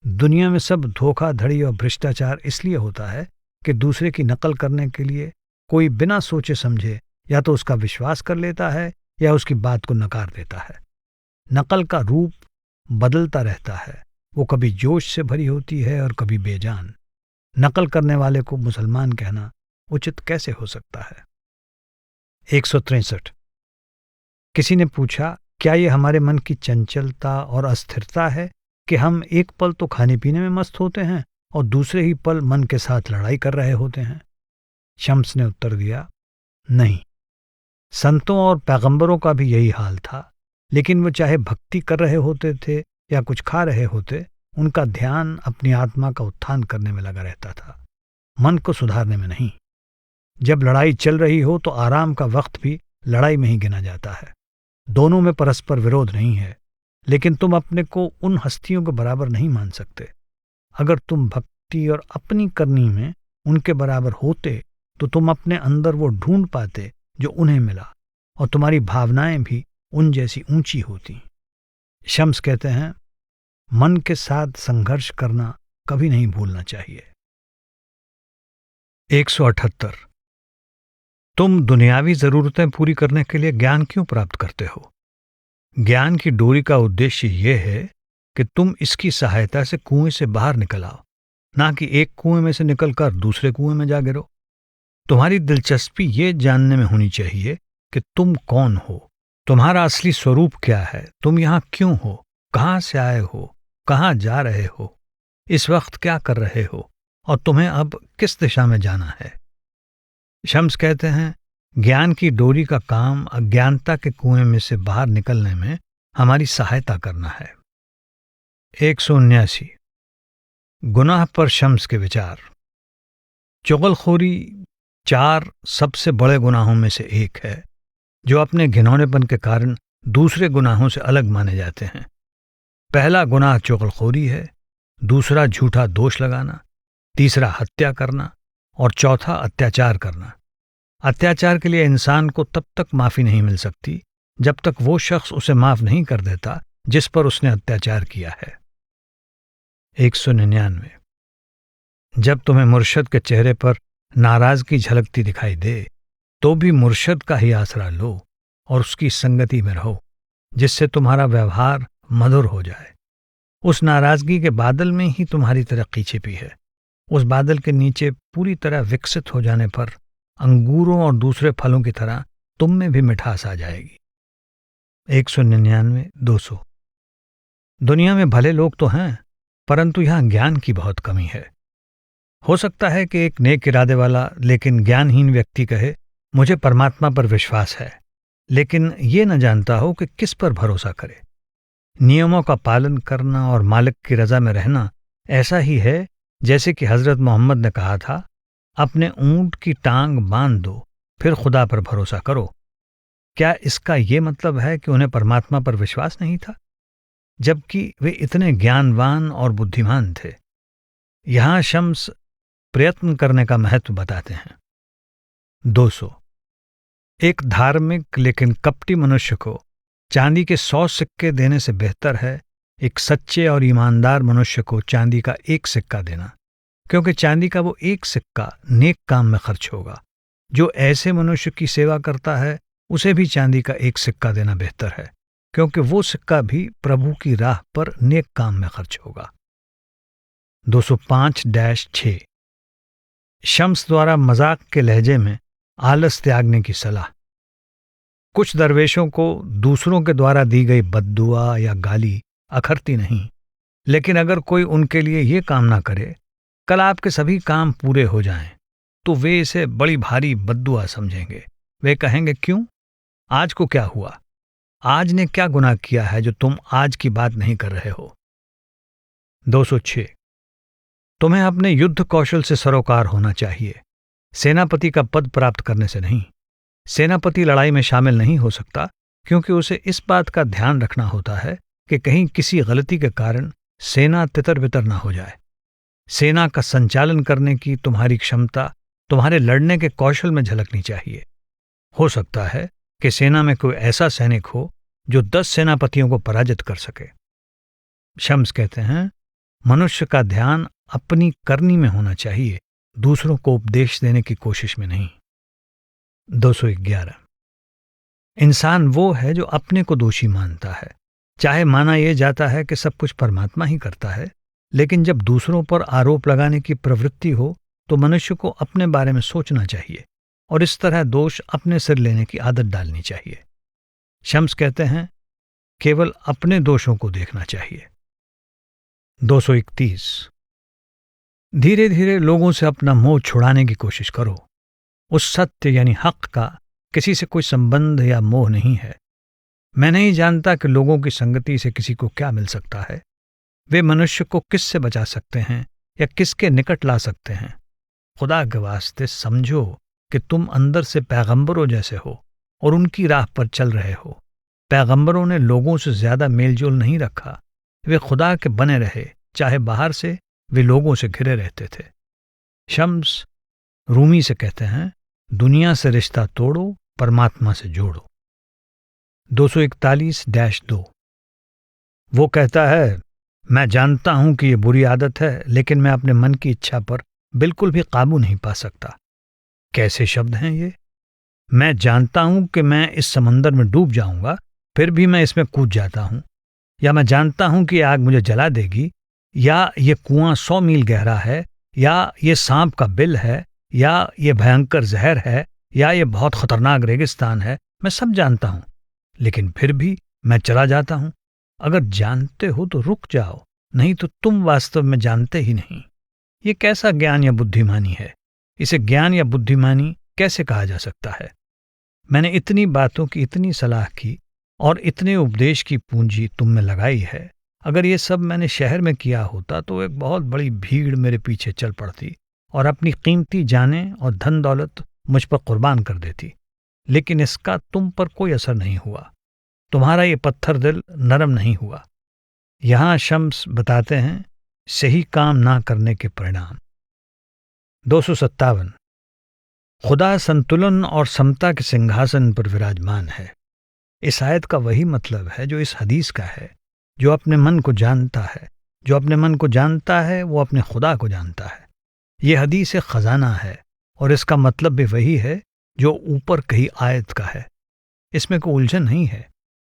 दुनिया में सब धोखाधड़ी और भ्रष्टाचार इसलिए होता है कि दूसरे की नकल करने के लिए कोई बिना सोचे समझे या तो उसका विश्वास कर लेता है या उसकी बात को नकार देता है। नकल का रूप बदलता रहता है, वो कभी जोश से भरी होती है और कभी बेजान। नकल करने वाले को मुसलमान कहना उचित कैसे हो सकता है। 163। किसी ने पूछा, क्या ये हमारे मन की चंचलता और अस्थिरता है कि हम एक पल तो खाने पीने में मस्त होते हैं और दूसरे ही पल मन के साथ लड़ाई कर रहे होते हैं? शम्स ने उत्तर दिया, नहीं, संतों और पैगंबरों का भी यही हाल था, लेकिन वो चाहे भक्ति कर रहे होते थे या कुछ खा रहे होते, उनका ध्यान अपनी आत्मा का उत्थान करने में लगा रहता था, मन को सुधारने में नहीं। जब लड़ाई चल रही हो तो आराम का वक्त भी लड़ाई में ही गिना जाता है। दोनों में परस्पर विरोध नहीं है, लेकिन तुम अपने को उन हस्तियों के बराबर नहीं मान सकते। अगर तुम भक्ति और अपनी करनी में उनके बराबर होते तो तुम अपने अंदर वो ढूंढ पाते जो उन्हें मिला, और तुम्हारी भावनाएं भी उन जैसी ऊंची होती। शम्स कहते हैं, मन के साथ संघर्ष करना कभी नहीं भूलना चाहिए। 178। तुम दुनियावी जरूरतें पूरी करने के लिए ज्ञान क्यों प्राप्त करते हो? ज्ञान की डोरी का उद्देश्य यह है कि तुम इसकी सहायता से कुएं से बाहर निकल आओ, ना कि एक कुएं में से निकलकर दूसरे कुएं में जा गिरो। तुम्हारी दिलचस्पी ये जानने में होनी चाहिए कि तुम कौन हो, तुम्हारा असली स्वरूप क्या है, तुम यहां क्यों हो, कहां से आए हो, कहां जा रहे हो, इस वक्त क्या कर रहे हो, और तुम्हें अब किस दिशा में जाना है। शम्स कहते हैं, ज्ञान की डोरी का काम अज्ञानता के कुएं में से बाहर निकलने में हमारी सहायता करना है। 179। गुनाह पर शम्स के विचार। चुगलखोरी 4 सबसे बड़े गुनाहों में से एक है, जो अपने घिनौनेपन के कारण दूसरे गुनाहों से अलग माने जाते हैं। पहला गुनाह चुगलखोरी है, दूसरा झूठा दोष लगाना, तीसरा हत्या करना और चौथा अत्याचार करना। अत्याचार के लिए इंसान को तब तक माफी नहीं मिल सकती जब तक वो शख्स उसे माफ नहीं कर देता जिस पर उसने अत्याचार किया है। 199। जब तुम्हें मुर्शद के चेहरे पर नाराजगी झलकती दिखाई दे तो भी मुर्शद का ही आसरा लो और उसकी संगति में रहो, जिससे तुम्हारा व्यवहार मधुर हो जाए। उस नाराजगी के बादल में ही तुम्हारी तरक्की छिपी है। उस बादल के नीचे पूरी तरह विकसित हो जाने पर अंगूरों और दूसरे फलों की तरह तुम में भी मिठास आ जाएगी। 199 200। दुनिया में भले लोग तो हैं, परंतु यहां ज्ञान की बहुत कमी है। हो सकता है कि एक नेक इरादे वाला लेकिन ज्ञानहीन व्यक्ति कहे, मुझे परमात्मा पर विश्वास है, लेकिन ये न जानता हो कि किस पर भरोसा करे। नियमों का पालन करना और मालिक की रजा में रहना ऐसा ही है जैसे कि हजरत मोहम्मद ने कहा था, अपने ऊंट की टांग बांध दो, फिर खुदा पर भरोसा करो। क्या इसका ये मतलब है कि उन्हें परमात्मा पर विश्वास नहीं था, जबकि वे इतने ज्ञानवान और बुद्धिमान थे? यहां शम्स प्रयत्न करने का महत्व बताते हैं। 200। एक धार्मिक लेकिन कपटी मनुष्य को चांदी के 100 सिक्के देने से बेहतर है एक सच्चे और ईमानदार मनुष्य को चांदी का एक सिक्का देना, क्योंकि चांदी का वो एक सिक्का नेक काम में खर्च होगा। जो ऐसे मनुष्य की सेवा करता है उसे भी चांदी का एक सिक्का देना बेहतर है, क्योंकि वो सिक्का भी प्रभु की राह पर नेक काम में खर्च होगा। 205-6। शम्स द्वारा मजाक के लहजे में आलस त्यागने की सलाह। कुछ दरवेशों को दूसरों के द्वारा दी गई बद्दुआ या गाली अखरती नहीं, लेकिन अगर कोई उनके लिए ये कामना करे कल आपके सभी काम पूरे हो जाएं, तो वे इसे बड़ी भारी बद्दुआ समझेंगे। वे कहेंगे, क्यों? आज को क्या हुआ? आज ने क्या गुनाह किया है जो तुम आज की बात नहीं कर रहे हो? 206। तुम्हें अपने युद्ध कौशल से सरोकार होना चाहिए, सेनापति का पद प्राप्त करने से नहीं। सेनापति लड़ाई में शामिल नहीं हो सकता, क्योंकि उसे इस बात का ध्यान रखना होता है कि कहीं किसी गलती के कारण सेना तितर बितर ना हो जाए। सेना का संचालन करने की तुम्हारी क्षमता तुम्हारे लड़ने के कौशल में झलकनी चाहिए। हो सकता है कि सेना में कोई ऐसा सैनिक हो जो 10 सेनापतियों को पराजित कर सके। शम्स कहते हैं, मनुष्य का ध्यान अपनी करनी में होना चाहिए, दूसरों को उपदेश देने की कोशिश में नहीं। 211। इंसान वो है जो अपने को दोषी मानता है। चाहे माना यह जाता है कि सब कुछ परमात्मा ही करता है, लेकिन जब दूसरों पर आरोप लगाने की प्रवृत्ति हो तो मनुष्य को अपने बारे में सोचना चाहिए और इस तरह दोष अपने सिर लेने की आदत डालनी चाहिए। शम्स कहते हैं, केवल अपने दोषों को देखना चाहिए। 231। धीरे धीरे लोगों से अपना मोह छुड़ाने की कोशिश करो। उस सत्य यानी हक का किसी से कोई संबंध या मोह नहीं है। मैं नहीं जानता कि लोगों की संगति से किसी को क्या मिल सकता है। वे मनुष्य को किससे बचा सकते हैं या किसके निकट ला सकते हैं। खुदा के वास्ते समझो कि तुम अंदर से पैगंबरों जैसे हो और उनकी राह पर चल रहे हो। पैगंबरों ने लोगों से ज्यादा मेलजोल नहीं रखा। वे खुदा के बने रहे, चाहे बाहर से वे लोगों से घिरे रहते थे। शम्स रूमी से कहते हैं, दुनिया से रिश्ता तोड़ो, परमात्मा से जोड़ो। 241-2। वो कहता है, मैं जानता हूं कि ये बुरी आदत है, लेकिन मैं अपने मन की इच्छा पर बिल्कुल भी काबू नहीं पा सकता। कैसे शब्द हैं ये? मैं जानता हूं कि मैं इस समंदर में डूब जाऊंगा, फिर भी मैं इसमें कूद जाता हूं। या मैं जानता हूं कि आग मुझे जला देगी, या ये कुआं 100 मील गहरा है, या ये सांप का बिल है, या ये भयंकर जहर है, या ये बहुत खतरनाक रेगिस्तान है। मैं सब जानता हूं, लेकिन फिर भी मैं चला जाता हूं। अगर जानते हो तो रुक जाओ, नहीं तो तुम वास्तव में जानते ही नहीं। ये कैसा ज्ञान या बुद्धिमानी है? इसे ज्ञान या बुद्धिमानी कैसे कहा जा सकता है? मैंने इतनी बातों की इतनी सलाह की और इतने उपदेश की पूंजी तुम में लगाई है। अगर ये सब मैंने शहर में किया होता तो एक बहुत बड़ी भीड़ मेरे पीछे चल पड़ती और अपनी कीमती जानें और धन दौलत मुझ पर कुर्बान कर देती, लेकिन इसका तुम पर कोई असर नहीं हुआ। तुम्हारा ये पत्थर दिल नरम नहीं हुआ। यहां शम्स बताते हैं सही काम ना करने के परिणाम। 257। खुदा संतुलन और समता के सिंहासन पर विराजमान है। इस आयत का वही मतलब है जो इस हदीस का है। जो अपने मन को जानता है, जो अपने मन को जानता है वो अपने खुदा को जानता है। यह हदीस एक खजाना है और इसका मतलब भी वही है जो ऊपर कही आयत का है। इसमें कोई उलझन नहीं है।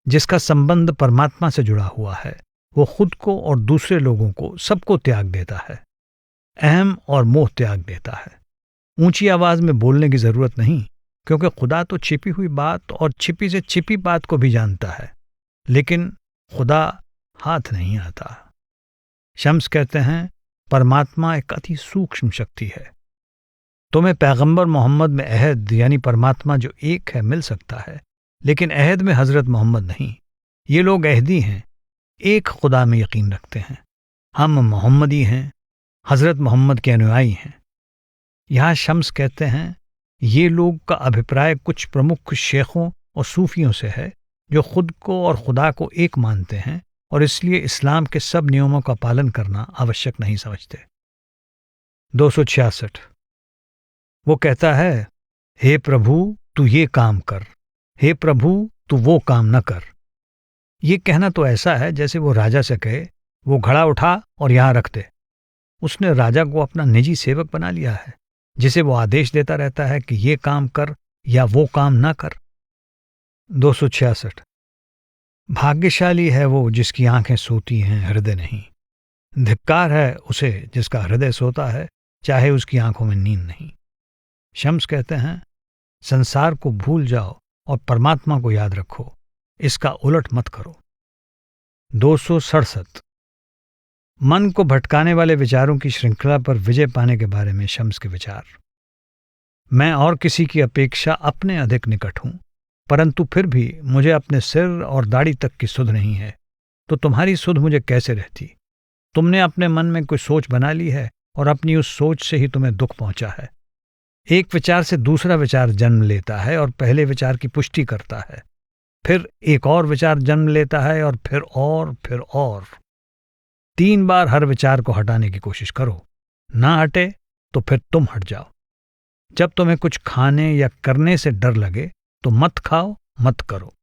जिसका संबंध परमात्मा से जुड़ा हुआ है, वो खुद को और दूसरे लोगों को सबको त्याग देता है, अहम और मोह त्याग देता है। ऊंची आवाज में बोलने की जरूरत नहीं, क्योंकि खुदा तो छिपी हुई बात और छिपी से छिपी बात को भी जानता है, लेकिन खुदा हाथ नहीं आता। शम्स कहते हैं, परमात्मा एक अति सूक्ष्म शक्ति है। तुम्हें पैगंबर मोहम्मद में अहद यानी परमात्मा जो एक है मिल सकता है, लेकिन अहद में हजरत मोहम्मद नहीं। ये लोग अहदी हैं, एक खुदा में यकीन रखते हैं। हम मोहम्मदी हैं, हजरत मोहम्मद के अनुयायी हैं। यहाँ शम्स कहते हैं, ये लोग का अभिप्राय कुछ प्रमुख शेखों और सूफियों से है जो खुद को और खुदा को एक मानते हैं और इसलिए इस्लाम के सब नियमों का पालन करना आवश्यक नहीं समझते। 266। वो कहता है, हे प्रभु तू ये काम कर, हे प्रभु तू वो काम न कर। ये कहना तो ऐसा है जैसे वो राजा से कहे, वो घड़ा उठा और यहां रख दे। उसने राजा को अपना निजी सेवक बना लिया है, जिसे वो आदेश देता रहता है कि ये काम कर या वो काम ना कर। 266। भाग्यशाली है वो जिसकी आंखें सोती हैं, हृदय नहीं। धिक्कार है उसे जिसका हृदय सोता है, चाहे उसकी आंखों में नींद नहीं। शम्स कहते हैं, संसार को भूल जाओ और परमात्मा को याद रखो, इसका उलट मत करो। 267। मन को भटकाने वाले विचारों की श्रृंखला पर विजय पाने के बारे में शम्स के विचार। मैं और किसी की अपेक्षा अपने अधिक निकट हूं, परंतु फिर भी मुझे अपने सिर और दाढ़ी तक की सुध नहीं है, तो तुम्हारी सुध मुझे कैसे रहती? तुमने अपने मन में कोई सोच बना ली है और अपनी उस सोच से ही तुम्हें दुख पहुंचा है। एक विचार से दूसरा विचार जन्म लेता है और पहले विचार की पुष्टि करता है, फिर एक और विचार जन्म लेता है और फिर और। 3 बार हर विचार को हटाने की कोशिश करो, ना हटे तो फिर तुम हट जाओ। जब तुम्हें कुछ खाने या करने से डर लगे तो मत खाओ, मत करो।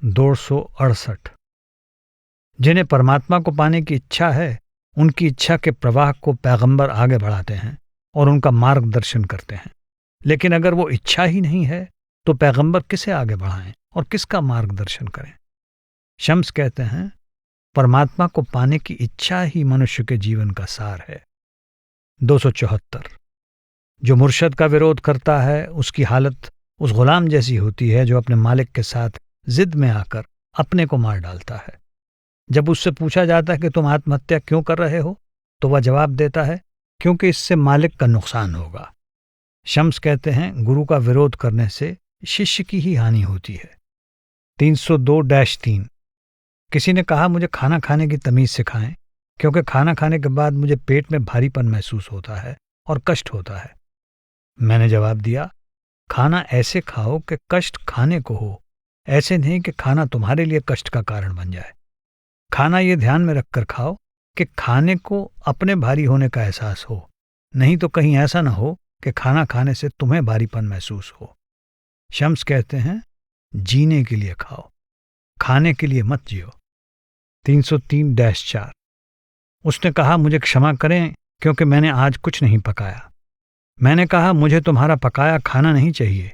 268। जिन्हें परमात्मा को पाने की इच्छा है, उनकी इच्छा के प्रवाह को पैगंबर आगे बढ़ाते हैं और उनका मार्गदर्शन करते हैं। लेकिन अगर वो इच्छा ही नहीं है तो पैगंबर किसे आगे बढ़ाएं और किसका मार्गदर्शन करें? शम्स कहते हैं, परमात्मा को पाने की इच्छा ही मनुष्य के जीवन का सार है। 274। जो मुर्शद का विरोध करता है, उसकी हालत उस गुलाम जैसी होती है जो अपने मालिक के साथ जिद में आकर अपने को मार डालता है। जब उससे पूछा जाता है कि तुम आत्महत्या क्यों कर रहे हो, तो वह जवाब देता है, क्योंकि इससे मालिक का नुकसान होगा। शम्स कहते हैं, गुरु का विरोध करने से शिष्य की ही हानि होती है। 302-3। किसी ने कहा, मुझे खाना खाने की तमीज सिखाएं, क्योंकि खाना खाने के बाद मुझे पेट में भारीपन महसूस होता है और कष्ट होता है। मैंने जवाब दिया, खाना ऐसे खाओ कि कष्ट खाने को हो, ऐसे नहीं कि खाना तुम्हारे लिए कष्ट का कारण बन जाए। खाना ये ध्यान में रखकर खाओ कि खाने को अपने भारी होने का एहसास हो, नहीं तो कहीं ऐसा ना हो कि खाना खाने से तुम्हें भारीपन महसूस हो। शम्स कहते हैं, जीने के लिए खाओ, खाने के लिए मत जियो। 303-4। उसने कहा, मुझे क्षमा करें क्योंकि मैंने आज कुछ नहीं पकाया। मैंने कहा, मुझे तुम्हारा पकाया खाना नहीं चाहिए,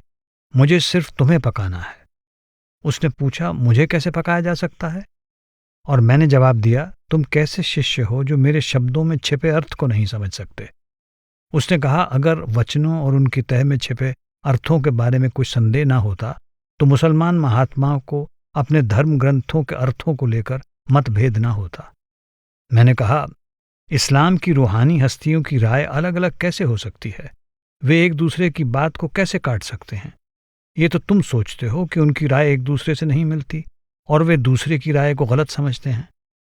मुझे सिर्फ तुम्हें पकाना है। उसने पूछा, मुझे कैसे पकाया जा सकता है? और मैंने जवाब दिया, तुम कैसे शिष्य हो जो मेरे शब्दों में छिपे अर्थ को नहीं समझ सकते? उसने कहा, अगर वचनों और उनकी तह में छिपे अर्थों के बारे में कोई संदेह ना होता तो मुसलमान महात्माओं को अपने धर्म ग्रंथों के अर्थों को लेकर मतभेद ना होता। मैंने कहा, इस्लाम की रूहानी हस्तियों की राय अलग अलग कैसे हो सकती है? वे एक दूसरे की बात को कैसे काट सकते हैं? ये तो तुम सोचते हो कि उनकी राय एक दूसरे से नहीं मिलती और वे दूसरे की राय को गलत समझते हैं।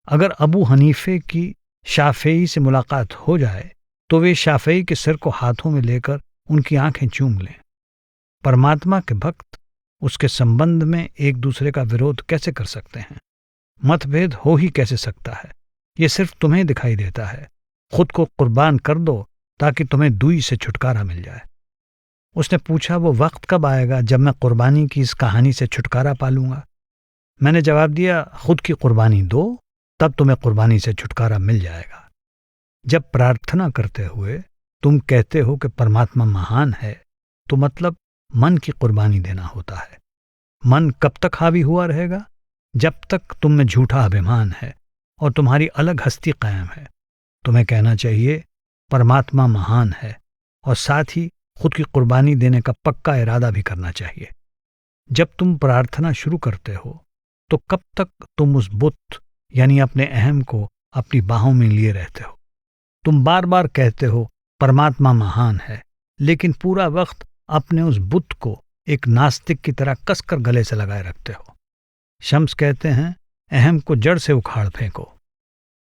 अगर अबू हनीफे की शाफेई से मुलाकात हो जाए तो वे शाफेई के सिर को हाथों में लेकर उनकी आंखें चूम लें। परमात्मा के भक्त उसके संबंध में एक दूसरे का विरोध कैसे कर सकते हैं? मतभेद हो ही कैसे सकता है? ये सिर्फ तुम्हें दिखाई देता है। खुद को कुर्बान कर दो ताकि तुम्हें दुई से छुटकारा मिल जाए। उसने पूछा, वो वक्त कब आएगा जब मैं कुर्बानी की इस कहानी से छुटकारा पालूंगा? मैंने जवाब दिया, खुद की कुर्बानी दो, तब तुम्हें कुर्बानी से छुटकारा मिल जाएगा। जब प्रार्थना करते हुए तुम कहते हो कि परमात्मा महान है, तो मतलब मन की कुर्बानी देना होता है। मन कब तक हावी हुआ रहेगा? जब तक तुम में झूठा अभिमान है और तुम्हारी अलग हस्ती कायम है। तुम्हें कहना चाहिए परमात्मा महान है, और साथ ही खुद की कुर्बानी देने का पक्का इरादा भी करना चाहिए। जब तुम प्रार्थना शुरू करते हो तो कब तक तुम उस बुत यानी अपने अहम को अपनी बाहों में लिए रहते हो? तुम बार बार कहते हो परमात्मा महान है, लेकिन पूरा वक्त अपने उस बुत को एक नास्तिक की तरह कसकर गले से लगाए रखते हो। शम्स कहते हैं अहम को जड़ से उखाड़ फेंको।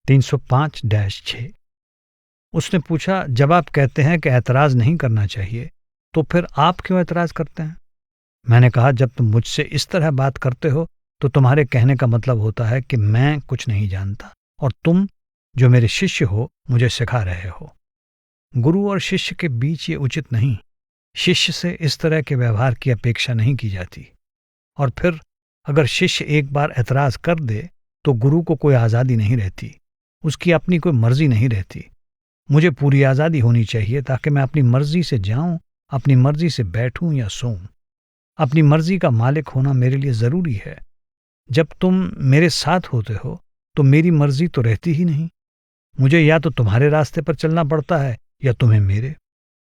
305-6। उसने पूछा, जब आप कहते हैं कि ऐतराज नहीं करना चाहिए तो फिर आप क्यों ऐतराज करते हैं? मैंने कहा, जब तुम मुझसे इस तरह बात करते हो तो तुम्हारे कहने का मतलब होता है कि मैं कुछ नहीं जानता और तुम जो मेरे शिष्य हो मुझे सिखा रहे हो। गुरु और शिष्य के बीच ये उचित नहीं। शिष्य से इस तरह के व्यवहार की अपेक्षा नहीं की जाती। और फिर अगर शिष्य एक बार ऐतराज कर दे तो गुरु को कोई आज़ादी नहीं रहती, उसकी अपनी कोई मर्जी नहीं रहती। मुझे पूरी आज़ादी होनी चाहिए ताकि मैं अपनी मर्जी से जाऊं, अपनी मर्जी से बैठूं या सोऊं। अपनी मर्जी का मालिक होना मेरे लिए ज़रूरी है। जब तुम मेरे साथ होते हो तो मेरी मर्जी तो रहती ही नहीं। मुझे या तो तुम्हारे रास्ते पर चलना पड़ता है या तुम्हें मेरे।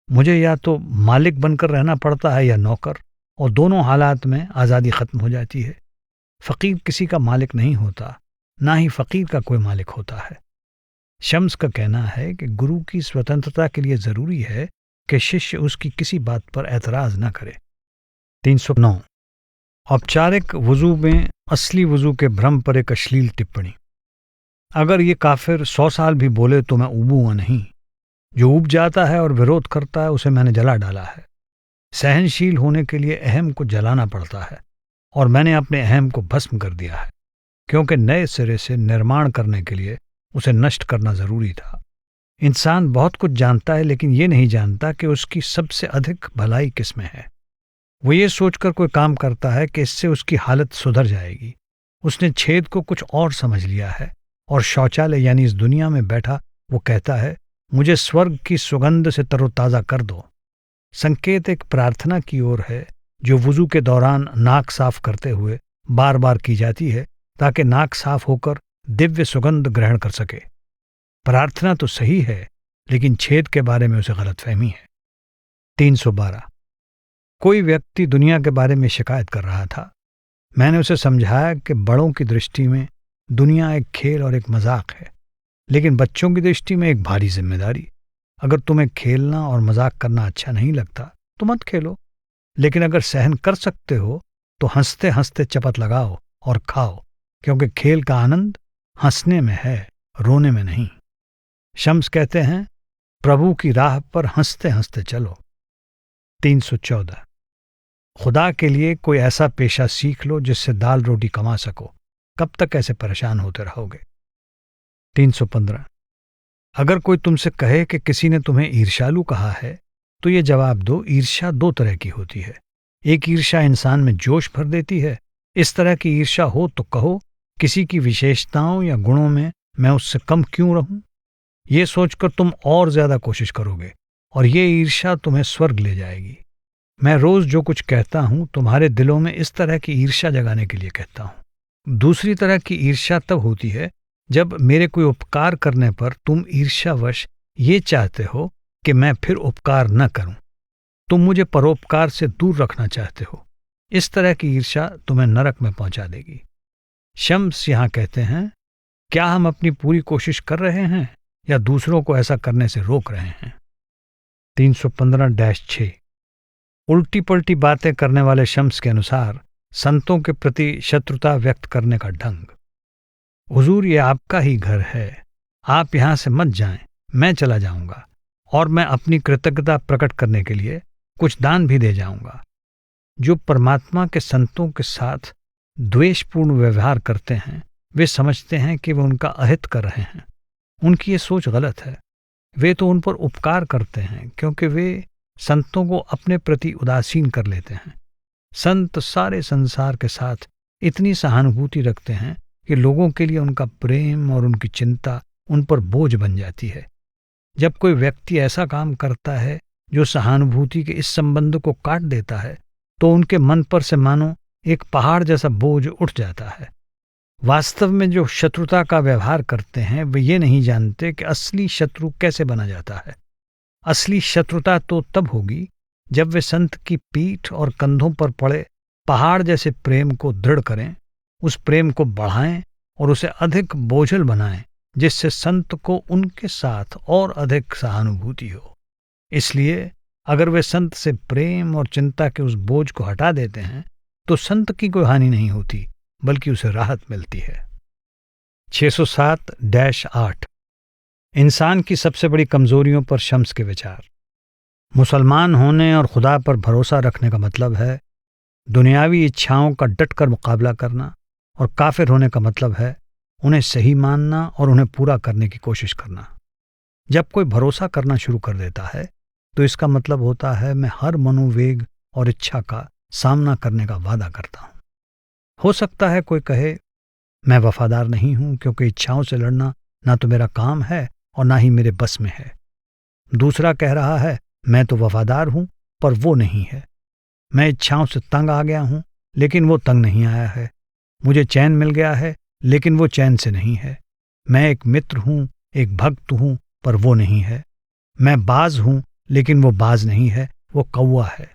मुझे या तो मालिक बनकर रहना पड़ता है या नौकर, और दोनों हालात में आज़ादी ख़त्म हो जाती है। फ़कीर किसी का मालिक नहीं होता, ना ही फ़कीर का कोई मालिक होता है। शम्स का कहना है कि गुरु की स्वतंत्रता के लिए ज़रूरी है कि शिष्य उसकी किसी बात पर ऐतराज़ न करे। 309। औपचारिक वज़ू में असली वज़ू के भ्रम पर एक अश्लील टिप्पणी। अगर ये काफिर 100 साल भी बोले तो मैं ऊबूंगा नहीं। जो ऊब जाता है और विरोध करता है उसे मैंने जला डाला है। सहनशील होने के लिए अहम को जलाना पड़ता है, और मैंने अपने अहम को भस्म कर दिया है, क्योंकि नए सिरे से निर्माण करने के लिए उसे नष्ट करना ज़रूरी था। इंसान बहुत कुछ जानता है, लेकिन ये नहीं जानता कि उसकी सबसे अधिक भलाई किस में है। वो ये सोचकर कोई काम करता है कि इससे उसकी हालत सुधर जाएगी। उसने छेद को कुछ और समझ लिया है, और शौचालय यानी इस दुनिया में बैठा वो कहता है, मुझे स्वर्ग की सुगंध से तरोताज़ा कर दो। संकेत एक प्रार्थना की ओर है जो वुज़ू के दौरान नाक साफ करते हुए बार बार की जाती है, ताकि नाक साफ होकर दिव्य सुगंध ग्रहण कर सके। प्रार्थना तो सही है, लेकिन छेद के बारे में उसे गलतफहमी है। 312। कोई व्यक्ति दुनिया के बारे में शिकायत कर रहा था। मैंने उसे समझाया कि बड़ों की दृष्टि में दुनिया एक खेल और एक मजाक है, लेकिन बच्चों की दृष्टि में एक भारी जिम्मेदारी। अगर तुम्हें खेलना और मजाक करना अच्छा नहीं लगता तो मत खेलो, लेकिन अगर सहन कर सकते हो तो हंसते हंसते चपत लगाओ और खाओ, क्योंकि खेल का आनंद हंसने में है, रोने में नहीं। शम्स कहते हैं, प्रभु की राह पर हंसते हंसते चलो। 314। खुदा के लिए कोई ऐसा पेशा सीख लो जिससे दाल रोटी कमा सको। कब तक ऐसे परेशान होते रहोगे? 315। अगर कोई तुमसे कहे कि किसी ने तुम्हें ईर्ष्यालु कहा है तो ये जवाब दो, ईर्ष्या 2 तरह की होती है। एक ईर्ष्या इंसान में जोश भर देती है। इस तरह की ईर्ष्या हो तो कहो, किसी की विशेषताओं या गुणों में मैं उससे कम क्यों रहूं? ये सोचकर तुम और ज्यादा कोशिश करोगे और ये ईर्ष्या तुम्हें स्वर्ग ले जाएगी। मैं रोज जो कुछ कहता हूं तुम्हारे दिलों में इस तरह की ईर्ष्या जगाने के लिए कहता हूं। दूसरी तरह की ईर्ष्या तब होती है जब मेरे कोई उपकार करने पर तुम ईर्ष्यावश ये चाहते हो कि मैं फिर उपकार न करूं। तुम मुझे परोपकार से दूर रखना चाहते हो। इस तरह की ईर्ष्या तुम्हें नरक में पहुंचा देगी। शम्स यहां कहते हैं, क्या हम अपनी पूरी कोशिश कर रहे हैं या दूसरों को ऐसा करने से रोक रहे हैं? 315-6। उल्टी पलटी बातें करने वाले शम्स के अनुसार संतों के प्रति शत्रुता व्यक्त करने का ढंग। हुजूर, ये आपका ही घर है, आप यहां से मत जाएं, मैं चला जाऊंगा और मैं अपनी कृतज्ञता प्रकट करने के लिए कुछ दान भी दे जाऊंगा। जो परमात्मा के संतों के साथ द्वेषपूर्ण व्यवहार करते हैं वे समझते हैं कि वे उनका अहित कर रहे हैं। उनकी ये सोच गलत है। वे तो उन पर उपकार करते हैं क्योंकि वे संतों को अपने प्रति उदासीन कर लेते हैं। संत सारे संसार के साथ इतनी सहानुभूति रखते हैं कि लोगों के लिए उनका प्रेम और उनकी चिंता उन पर बोझ बन जाती है। जब कोई व्यक्ति ऐसा काम करता है जो सहानुभूति के इस संबंध को काट देता है तो उनके मन पर से मानो एक पहाड़ जैसा बोझ उठ जाता है। वास्तव में जो शत्रुता का व्यवहार करते हैं वे ये नहीं जानते कि असली शत्रु कैसे बना जाता है। असली शत्रुता तो तब होगी जब वे संत की पीठ और कंधों पर पड़े पहाड़ जैसे प्रेम को दृढ़ करें, उस प्रेम को बढ़ाएं और उसे अधिक बोझल बनाएं, जिससे संत को उनके साथ और अधिक सहानुभूति हो। इसलिए अगर वे संत से प्रेम और चिंता के उस बोझ को हटा देते हैं तो संत की कोई हानि नहीं होती, बल्कि उसे राहत मिलती है। 607-8 इंसान की सबसे बड़ी कमजोरियों पर शम्स के विचार। मुसलमान होने और खुदा पर भरोसा रखने का मतलब है दुनियावी इच्छाओं का डटकर मुकाबला करना, और काफिर होने का मतलब है उन्हें सही मानना और उन्हें पूरा करने की कोशिश करना। जब कोई भरोसा करना शुरू कर देता है तो इसका मतलब होता है मैं हर मनोवेग और इच्छा का सामना करने का वादा करता हूं। हो सकता है कोई कहे मैं वफादार नहीं हूं क्योंकि इच्छाओं से लड़ना ना तो मेरा काम है और ना ही मेरे बस में है। दूसरा कह रहा है मैं तो वफादार हूं पर वो नहीं है। मैं इच्छाओं से तंग आ गया हूं लेकिन वो तंग नहीं आया है। मुझे चैन मिल गया है लेकिन वो चैन से नहीं है। मैं एक मित्र हूं, एक भक्त हूं, पर वो नहीं है। मैं बाज हूं लेकिन वो बाज नहीं है, वो कौवा है।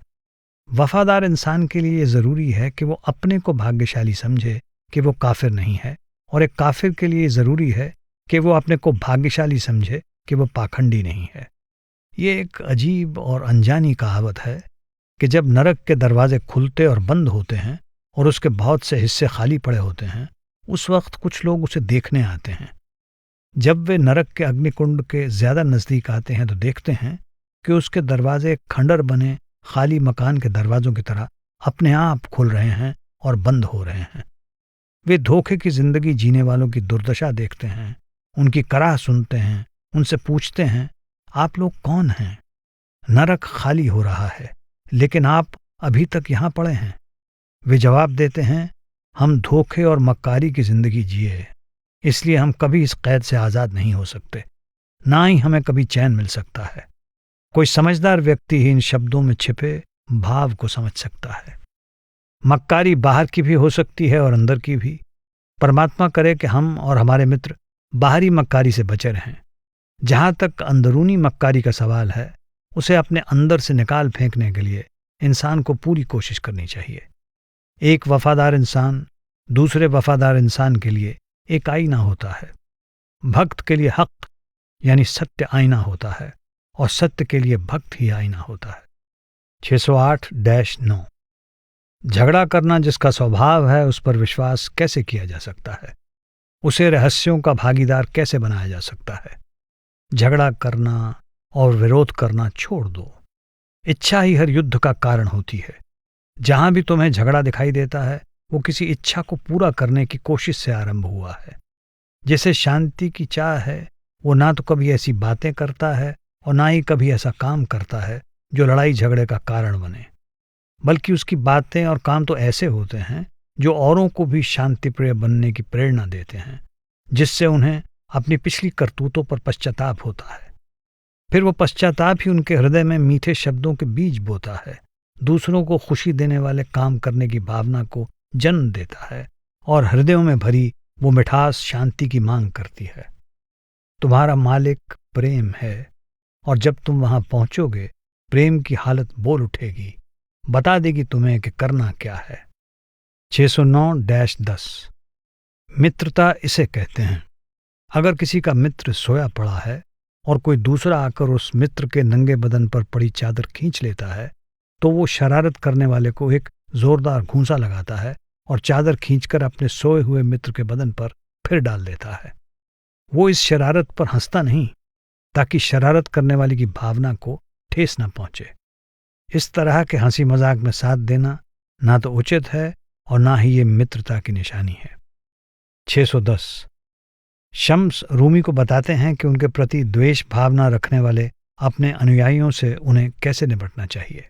वफादार इंसान के लिए जरूरी है कि वो अपने को भाग्यशाली समझे कि वो काफिर नहीं है, और एक काफिर के लिए जरूरी है कि वो अपने को भाग्यशाली समझे कि वो पाखंडी नहीं है। ये एक अजीब और अनजानी कहावत है कि जब नरक के दरवाजे खुलते और बंद होते हैं और उसके बहुत से हिस्से खाली पड़े होते हैं, उस वक्त कुछ लोग उसे देखने आते हैं। जब वे नरक के अग्निकुंड के ज्यादा नजदीक आते हैं तो देखते हैं कि उसके दरवाजे खंडर बने खाली मकान के दरवाजों की तरह अपने आप खुल रहे हैं और बंद हो रहे हैं। वे धोखे की जिंदगी जीने वालों की दुर्दशा देखते हैं, उनकी कराह सुनते हैं, उनसे पूछते हैं आप लोग कौन हैं? नरक खाली हो रहा है लेकिन आप अभी तक यहां पड़े हैं। वे जवाब देते हैं हम धोखे और मक्कारी की जिंदगी जिए, इसलिए हम कभी इस कैद से आजाद नहीं हो सकते, ना ही हमें कभी चैन मिल सकता है। कोई समझदार व्यक्ति ही इन शब्दों में छिपे भाव को समझ सकता है। मक्कारी बाहर की भी हो सकती है और अंदर की भी। परमात्मा करे कि हम और हमारे मित्र बाहरी मक्कारी से बचे रहें। जहां तक अंदरूनी मक्कारी का सवाल है, उसे अपने अंदर से निकाल फेंकने के लिए इंसान को पूरी कोशिश करनी चाहिए। एक वफादार इंसान दूसरे वफादार इंसान के लिए एक आईना होता है। भक्त के लिए हक यानी सत्य आईना होता है और सत्य के लिए भक्त ही आईना होता है। 608-9 झगड़ा करना जिसका स्वभाव है उस पर विश्वास कैसे किया जा सकता है? उसे रहस्यों का भागीदार कैसे बनाया जा सकता है? झगड़ा करना और विरोध करना छोड़ दो। इच्छा ही हर युद्ध का कारण होती है। जहां भी तुम्हें झगड़ा दिखाई देता है वो किसी इच्छा को पूरा करने की कोशिश से आरंभ हुआ है। जिसे शांति की चाह है वो ना तो कभी ऐसी बातें करता है और ना ही कभी ऐसा काम करता है जो लड़ाई झगड़े का कारण बने, बल्कि उसकी बातें और काम तो ऐसे होते हैं जो औरों को भी शांतिप्रिय बनने की प्रेरणा देते हैं, जिससे उन्हें अपनी पिछली करतूतों पर पश्चाताप होता है। फिर वो पश्चाताप ही उनके हृदय में मीठे शब्दों के बीज बोता है, दूसरों को खुशी देने वाले काम करने की भावना को जन्म देता है और हृदयों में भरी वो मिठास शांति की मांग करती है। तुम्हारा मालिक प्रेम है और जब तुम वहां पहुंचोगे प्रेम की हालत बोल उठेगी, बता देगी तुम्हें कि करना क्या है। 609-10 मित्रता इसे कहते हैं। अगर किसी का मित्र सोया पड़ा है और कोई दूसरा आकर उस मित्र के नंगे बदन पर पड़ी चादर खींच लेता है तो वो शरारत करने वाले को एक जोरदार घूंसा लगाता है और चादर खींचकर अपने सोए हुए मित्र के बदन पर फिर डाल देता है। वो इस शरारत पर हंसता नहीं ताकि शरारत करने वाले की भावना को ठेस न पहुंचे। इस तरह के हंसी मजाक में साथ देना ना तो उचित है और ना ही ये मित्रता की निशानी है। 610 शम्स रूमी को बताते हैं कि उनके प्रति द्वेष भावना रखने वाले अपने अनुयायियों से उन्हें कैसे निपटना चाहिए।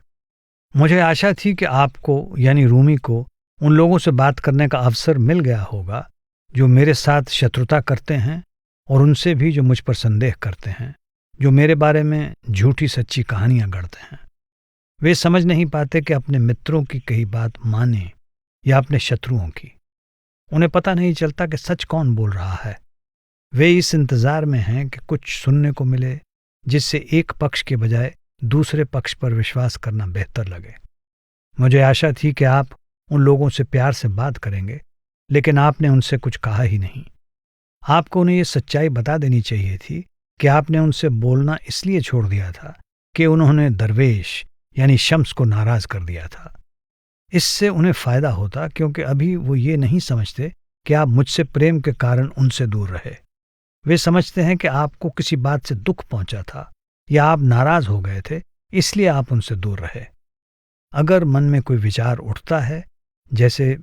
मुझे आशा थी कि आपको यानी रूमी को उन लोगों से बात करने का अवसर मिल गया होगा जो मेरे साथ शत्रुता करते हैं और उनसे भी जो मुझ पर संदेह करते हैं, जो मेरे बारे में झूठी सच्ची कहानियां गढ़ते हैं। वे समझ नहीं पाते कि अपने मित्रों की कही बात माने या अपने शत्रुओं की। उन्हें पता नहीं चलता कि सच कौन बोल रहा है। वे इस इंतजार में हैं कि कुछ सुनने को मिले जिससे एक पक्ष के बजाय दूसरे पक्ष पर विश्वास करना बेहतर लगे। मुझे आशा थी कि आप उन लोगों से प्यार से बात करेंगे, लेकिन आपने उनसे कुछ कहा ही नहीं। आपको उन्हें यह सच्चाई बता देनी चाहिए थी कि आपने उनसे बोलना इसलिए छोड़ दिया था कि उन्होंने दरवेश यानी शम्स को नाराज कर दिया था। इससे उन्हें फायदा होता, क्योंकि अभी वो ये नहीं समझते कि आप मुझसे प्रेम के कारण उनसे दूर रहे। वे समझते हैं कि आपको किसी बात से दुख पहुंचा था या आप नाराज हो गए थे, इसलिए आप उनसे दूर रहे। अगर मन में कोई विचार उठता है, जैसे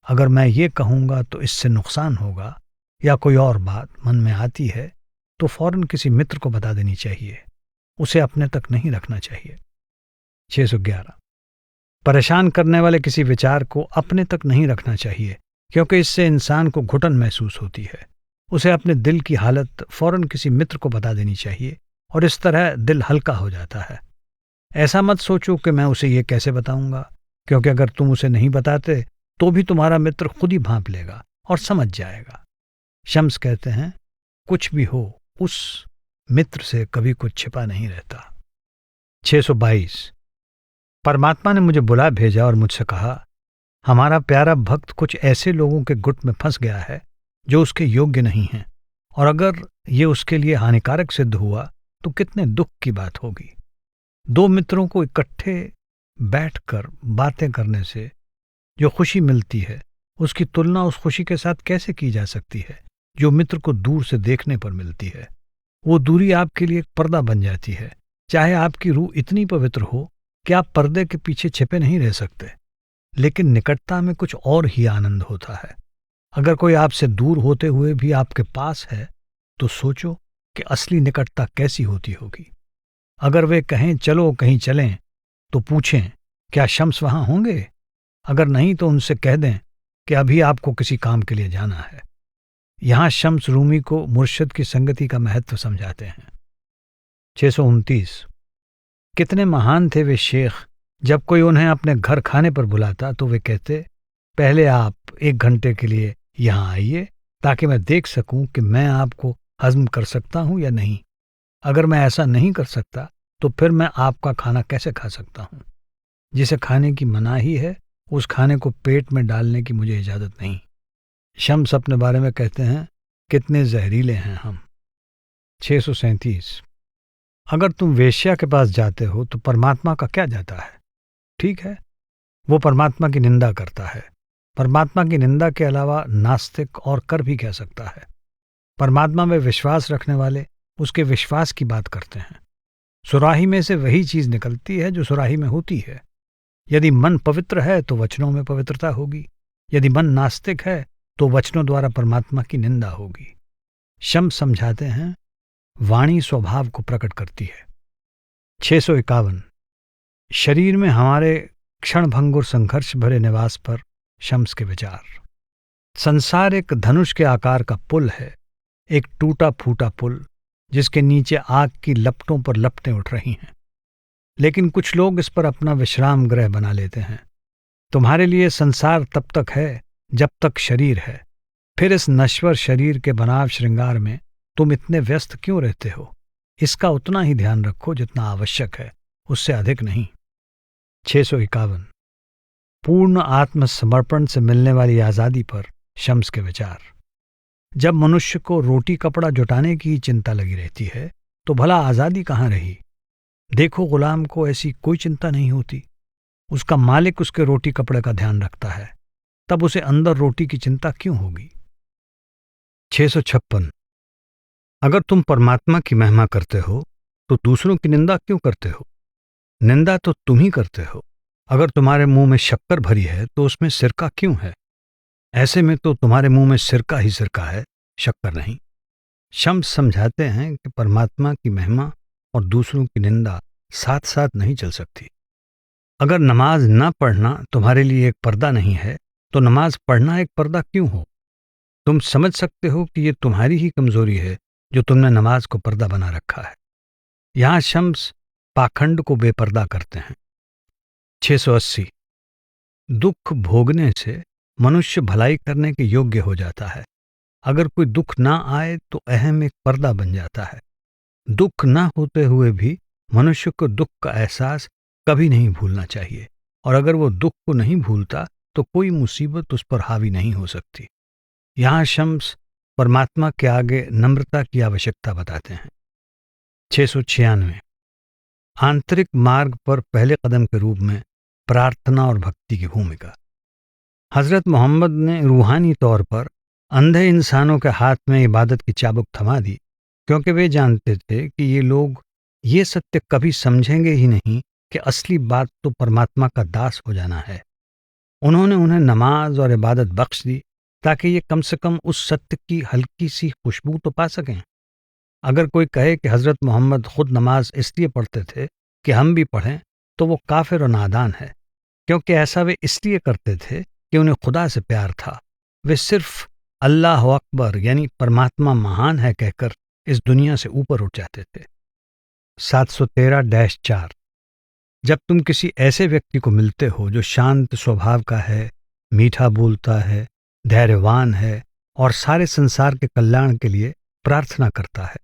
अगर मैं ये कहूँगा तो इससे नुकसान होगा, या कोई और बात मन में आती है, तो फौरन किसी मित्र को बता देनी चाहिए, उसे अपने तक नहीं रखना चाहिए। 611 परेशान करने वाले किसी विचार को अपने तक नहीं रखना चाहिए, क्योंकि इससे इंसान को घुटन महसूस होती है। उसे अपने दिल की हालत फौरन किसी मित्र को बता देनी चाहिए और इस तरह दिल हल्का हो जाता है। ऐसा मत सोचो कि मैं उसे ये कैसे बताऊंगा, क्योंकि अगर तुम उसे नहीं बताते तो भी तुम्हारा मित्र खुद ही भांप लेगा और समझ जाएगा। शम्स कहते हैं, कुछ भी हो, उस मित्र से कभी कुछ छिपा नहीं रहता। 622 परमात्मा ने मुझे बुला भेजा और मुझसे कहा, हमारा प्यारा भक्त कुछ ऐसे लोगों के गुट में फंस गया है जो उसके योग्य नहीं हैं, और अगर ये उसके लिए हानिकारक सिद्ध हुआ तो कितने दुख की बात होगी। दो मित्रों को इकट्ठे बैठकर बातें करने से जो खुशी मिलती है, उसकी तुलना उस खुशी के साथ कैसे की जा सकती है जो मित्र को दूर से देखने पर मिलती है। वो दूरी आपके लिए एक पर्दा बन जाती है। चाहे आपकी रूह इतनी पवित्र हो कि आप पर्दे के पीछे छिपे नहीं रह सकते, लेकिन निकटता में कुछ और ही आनंद होता है। अगर कोई आपसे दूर होते हुए भी आपके पास है तो सोचो कि असली निकटता कैसी होती होगी। अगर वे कहें चलो कहीं चलें तो पूछें क्या शम्स वहां होंगे। अगर नहीं तो उनसे कह दें कि अभी आपको किसी काम के लिए जाना है। यहां शम्स रूमी को मुर्शिद की संगति का महत्व समझाते हैं। 629 कितने महान थे वे शेख। जब कोई उन्हें अपने घर खाने पर बुलाता तो वे कहते, पहले आप 1 घंटे के लिए यहां आइए ताकि मैं देख सकूं कि मैं आपको हजम कर सकता हूं या नहीं। अगर मैं ऐसा नहीं कर सकता तो फिर मैं आपका खाना कैसे खा सकता हूं। जिसे खाने की मनाही है उस खाने को पेट में डालने की मुझे इजाजत नहीं। शम्स अपने बारे में कहते हैं, कितने जहरीले हैं हम। 637 अगर तुम वेश्या के पास जाते हो तो परमात्मा का क्या जाता है। ठीक है, वो परमात्मा की निंदा करता है। परमात्मा की निंदा के अलावा नास्तिक और कर भी कह सकता है। परमात्मा में विश्वास रखने वाले उसके विश्वास की बात करते हैं। सुराही में से वही चीज निकलती है जो सुराही में होती है। यदि मन पवित्र है तो वचनों में पवित्रता होगी। यदि मन नास्तिक है तो वचनों द्वारा परमात्मा की निंदा होगी। शम्स समझाते हैं, वाणी स्वभाव को प्रकट करती है। 651 शरीर में हमारे क्षणभंगुर संघर्ष भरे निवास पर शम्स के विचार। संसार एक धनुष के आकार का पुल है, एक टूटा फूटा पुल जिसके नीचे आग की लपटों पर लपटें उठ रही हैं। लेकिन कुछ लोग इस पर अपना विश्राम गृह बना लेते हैं। तुम्हारे लिए संसार तब तक है जब तक शरीर है। फिर इस नश्वर शरीर के बनाव श्रृंगार में तुम इतने व्यस्त क्यों रहते हो। इसका उतना ही ध्यान रखो जितना आवश्यक है, उससे अधिक नहीं। 651 पूर्ण आत्मसमर्पण से मिलने वाली आज़ादी पर शम्स के विचार। जब मनुष्य को रोटी कपड़ा जुटाने की चिंता लगी रहती है तो भला आज़ादी कहाँ रही। देखो, गुलाम को ऐसी कोई चिंता नहीं होती। उसका मालिक उसके रोटी कपड़े का ध्यान रखता है, तब उसे अंदर रोटी की चिंता क्यों होगी। 656 अगर तुम परमात्मा की महिमा करते हो तो दूसरों की निंदा क्यों करते हो। निंदा तो तुम ही करते हो। अगर तुम्हारे मुंह में शक्कर भरी है तो उसमें सिरका क्यों है। ऐसे में तो तुम्हारे मुंह में सिरका ही सिरका है, शक्कर नहीं। शम्स समझाते हैं कि परमात्मा की महिमा और दूसरों की निंदा साथ साथ नहीं चल सकती। अगर नमाज न पढ़ना तुम्हारे लिए एक पर्दा नहीं है तो नमाज पढ़ना एक पर्दा क्यों हो। तुम समझ सकते हो कि ये तुम्हारी ही कमजोरी है जो तुमने नमाज को पर्दा बना रखा है। यहां शम्स पाखंड को बेपर्दा करते हैं। 680 दुख भोगने से मनुष्य भलाई करने के योग्य हो जाता है। अगर कोई दुख ना आए तो अहम एक पर्दा बन जाता है। दुख ना होते हुए भी मनुष्य को दुख का एहसास कभी नहीं भूलना चाहिए, और अगर वो दुख को नहीं भूलता तो कोई मुसीबत उस पर हावी नहीं हो सकती। यहाँ शम्स परमात्मा के आगे नम्रता की आवश्यकता बताते हैं। 696 आंतरिक मार्ग पर पहले कदम के रूप में प्रार्थना और भक्ति की भूमिका। हजरत मोहम्मद ने रूहानी तौर पर अंधे इंसानों के हाथ में इबादत की चाबुक थमा दी, क्योंकि वे जानते थे कि ये लोग ये सत्य कभी समझेंगे ही नहीं कि असली बात तो परमात्मा का दास हो जाना है। उन्होंने उन्हें नमाज और इबादत बख्श दी ताकि ये कम से कम उस सत्य की हल्की सी खुशबू तो पा सकें। अगर कोई कहे कि हजरत मोहम्मद खुद नमाज इसलिए पढ़ते थे कि हम भी पढ़ें, तो वो काफिर और नादान है, क्योंकि ऐसा वे इसलिए करते थे कि उन्हें खुदा से प्यार था। वे सिर्फ अल्लाह अकबर यानी परमात्मा महान है कहकर इस दुनिया से ऊपर उठ जाते थे। 713-4 जब तुम किसी ऐसे व्यक्ति को मिलते हो जो शांत स्वभाव का है, मीठा बोलता है, धैर्यवान है और सारे संसार के कल्याण के लिए प्रार्थना करता है,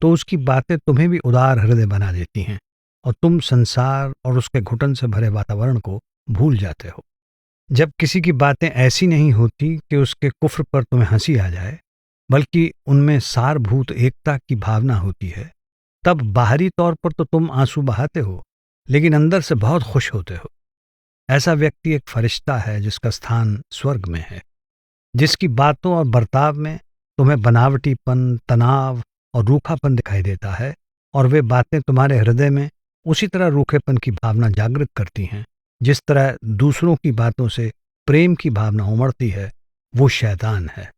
तो उसकी बातें तुम्हें भी उदार हृदय बना देती हैं और तुम संसार और उसके घुटन से भरे वातावरण को भूल जाते हो। जब किसी की बातें ऐसी नहीं होती कि उसके कुफ्र पर तुम्हें हंसी आ जाए, बल्कि उनमें सारभूत एकता की भावना होती है, तब बाहरी तौर पर तो तुम आंसू बहाते हो, लेकिन अंदर से बहुत खुश होते हो। ऐसा व्यक्ति एक फरिश्ता है जिसका स्थान स्वर्ग में है, जिसकी बातों और बर्ताव में तुम्हें बनावटीपन, तनाव और रूखापन दिखाई देता है, और वे बातें तुम्हारे हृदय में उसी तरह रूखेपन की भावना जागृत करती हैं जिस तरह दूसरों की बातों से प्रेम की भावना उमड़ती है। वो शैतान है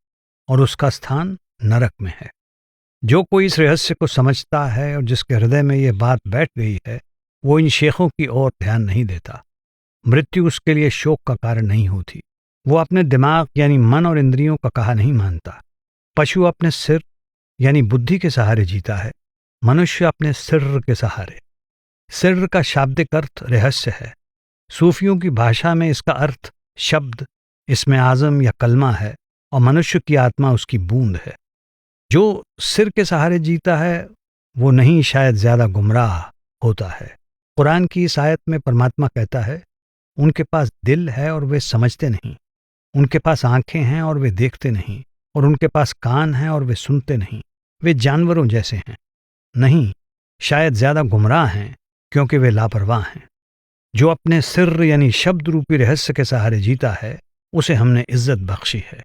और उसका स्थान नरक में है। जो कोई इस रहस्य को समझता है और जिसके हृदय में ये बात बैठ गई है, वो इन शेखों की ओर ध्यान नहीं देता। मृत्यु उसके लिए शोक का कारण नहीं होती। वो अपने दिमाग यानी मन और इंद्रियों का कहा नहीं मानता। पशु अपने सिर यानी बुद्धि के सहारे जीता है, मनुष्य अपने सिर के सहारे। सिर का शाब्दिक अर्थ रहस्य है। सूफियों की भाषा में इसका अर्थ शब्द, इसमें आजम या कलमा है, और मनुष्य की आत्मा उसकी बूंद है। जो सिर के सहारे जीता है वो नहीं शायद ज्यादा गुमराह होता है। कुरान की इस आयत में परमात्मा कहता है, उनके पास दिल है और वे समझते नहीं, उनके पास आंखें हैं और वे देखते नहीं, और उनके पास कान हैं और वे सुनते नहीं। वे जानवरों जैसे हैं, नहीं शायद ज्यादा गुमराह हैं क्योंकि वे लापरवाह हैं। जो अपने सिर यानी शब्द रूपी रहस्य के सहारे जीता है, उसे हमने इज्जत बख्शी है।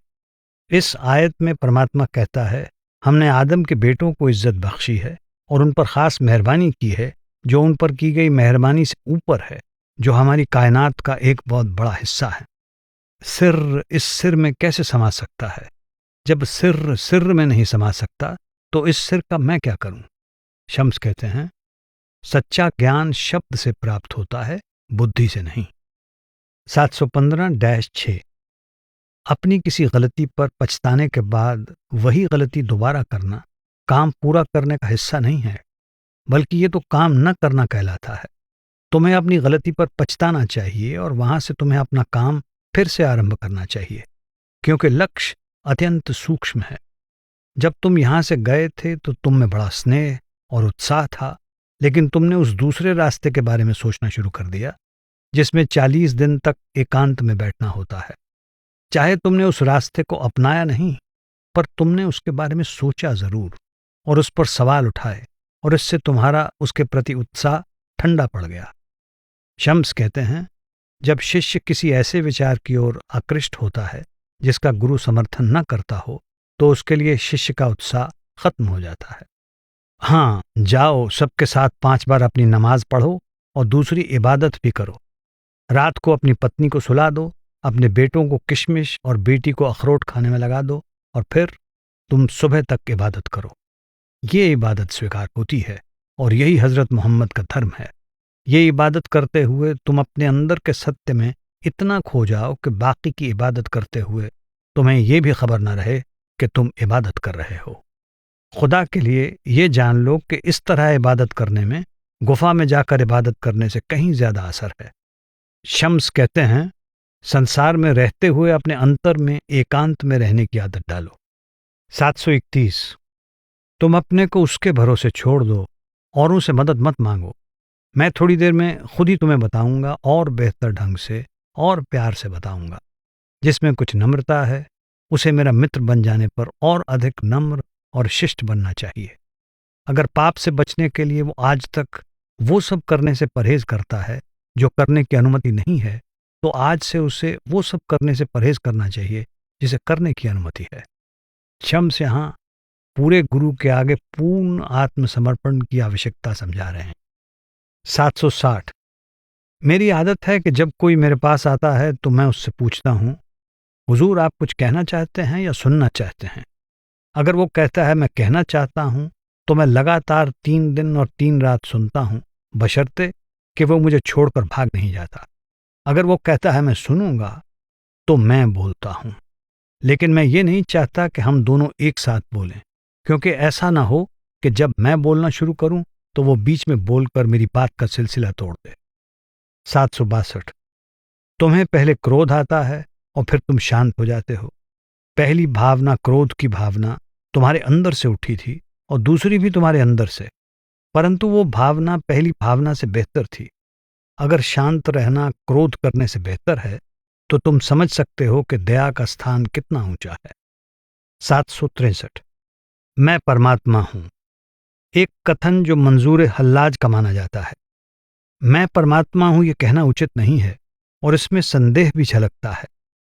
इस आयत में परमात्मा कहता है, हमने आदम के बेटों को इज्जत बख्शी है और उन पर खास मेहरबानी की है जो उन पर की गई मेहरबानी से ऊपर है, जो हमारी कायनात का एक बहुत बड़ा हिस्सा है। सिर इस सिर में कैसे समा सकता है? जब सिर सिर में नहीं समा सकता तो इस सिर का मैं क्या करूं? शम्स कहते हैं, सच्चा ज्ञान शब्द से प्राप्त होता है, बुद्धि से नहीं। 715-6 अपनी किसी गलती पर पछताने के बाद वही गलती दोबारा करना काम पूरा करने का हिस्सा नहीं है, बल्कि ये तो काम न करना कहलाता है। तुम्हें अपनी गलती पर पछताना चाहिए और वहां से तुम्हें अपना काम फिर से आरंभ करना चाहिए, क्योंकि लक्ष्य अत्यंत सूक्ष्म है। जब तुम यहां से गए थे तो तुम में बड़ा स्नेह और उत्साह था, लेकिन तुमने उस दूसरे रास्ते के बारे में सोचना शुरू कर दिया जिसमें 40 दिन तक एकांत में बैठना होता है। चाहे तुमने उस रास्ते को अपनाया नहीं, पर तुमने उसके बारे में सोचा जरूर और उस पर सवाल उठाए, और इससे तुम्हारा उसके प्रति उत्साह ठंडा पड़ गया। शम्स कहते हैं, जब शिष्य किसी ऐसे विचार की ओर आकृष्ट होता है जिसका गुरु समर्थन न करता हो, तो उसके लिए शिष्य का उत्साह खत्म हो जाता है। हाँ, जाओ सबके साथ 5 बार अपनी नमाज पढ़ो और दूसरी इबादत भी करो। रात को अपनी पत्नी को सुला दो, अपने बेटों को किशमिश और बेटी को अखरोट खाने में लगा दो, और फिर तुम सुबह तक इबादत करो। ये इबादत स्वीकार होती है और यही हजरत मोहम्मद का धर्म है। ये इबादत करते हुए तुम अपने अंदर के सत्य में इतना खो जाओ कि बाकी की इबादत करते हुए तुम्हें ये भी खबर न रहे कि तुम इबादत कर रहे हो। खुदा के लिए ये जान लो कि इस तरह इबादत करने में गुफा में जाकर इबादत करने से कहीं ज्यादा असर है। शम्स कहते हैं, संसार में रहते हुए अपने अंतर में एकांत में रहने की आदत डालो। 731 तुम अपने को उसके भरोसे छोड़ दो, औरों से मदद मत मांगो। मैं थोड़ी देर में खुद ही तुम्हें बताऊंगा और बेहतर ढंग से और प्यार से बताऊंगा। जिसमें कुछ नम्रता है उसे मेरा मित्र बन जाने पर और अधिक नम्र और शिष्ट बनना चाहिए। अगर पाप से बचने के लिए वो आज तक वो सब करने से परहेज करता है जो करने की अनुमति नहीं है, तो आज से उसे वो सब करने से परहेज करना चाहिए जिसे करने की अनुमति है। शम्स यहाँ पूरे गुरु के आगे पूर्ण आत्मसमर्पण की आवश्यकता समझा रहे हैं। 760 मेरी आदत है कि जब कोई मेरे पास आता है तो मैं उससे पूछता हूँ, हुजूर आप कुछ कहना चाहते हैं या सुनना चाहते हैं? अगर वो कहता है मैं कहना चाहता हूँ तो मैं लगातार 3 दिन और 3 रात सुनता हूँ, बशर्ते कि वो मुझे छोड़कर भाग नहीं जाता। अगर वो कहता है मैं सुनूंगा तो मैं बोलता हूँ, लेकिन मैं ये नहीं चाहता कि हम दोनों एक साथ बोलें, क्योंकि ऐसा ना हो कि जब मैं बोलना शुरू करूं तो वो बीच में बोलकर मेरी बात का सिलसिला तोड़ दे। 762 तुम्हें पहले क्रोध आता है और फिर तुम शांत हो जाते हो। पहली भावना क्रोध की भावना तुम्हारे अंदर से उठी थी और दूसरी भी तुम्हारे अंदर से, परंतु वो भावना पहली भावना से बेहतर थी। अगर शांत रहना क्रोध करने से बेहतर है तो तुम समझ सकते हो कि दया का स्थान कितना ऊंचा है। 763 मैं परमात्मा हूं, एक कथन जो मंजूर हल्लाज का माना जाता है। मैं परमात्मा हूं ये कहना उचित नहीं है और इसमें संदेह भी झलकता है,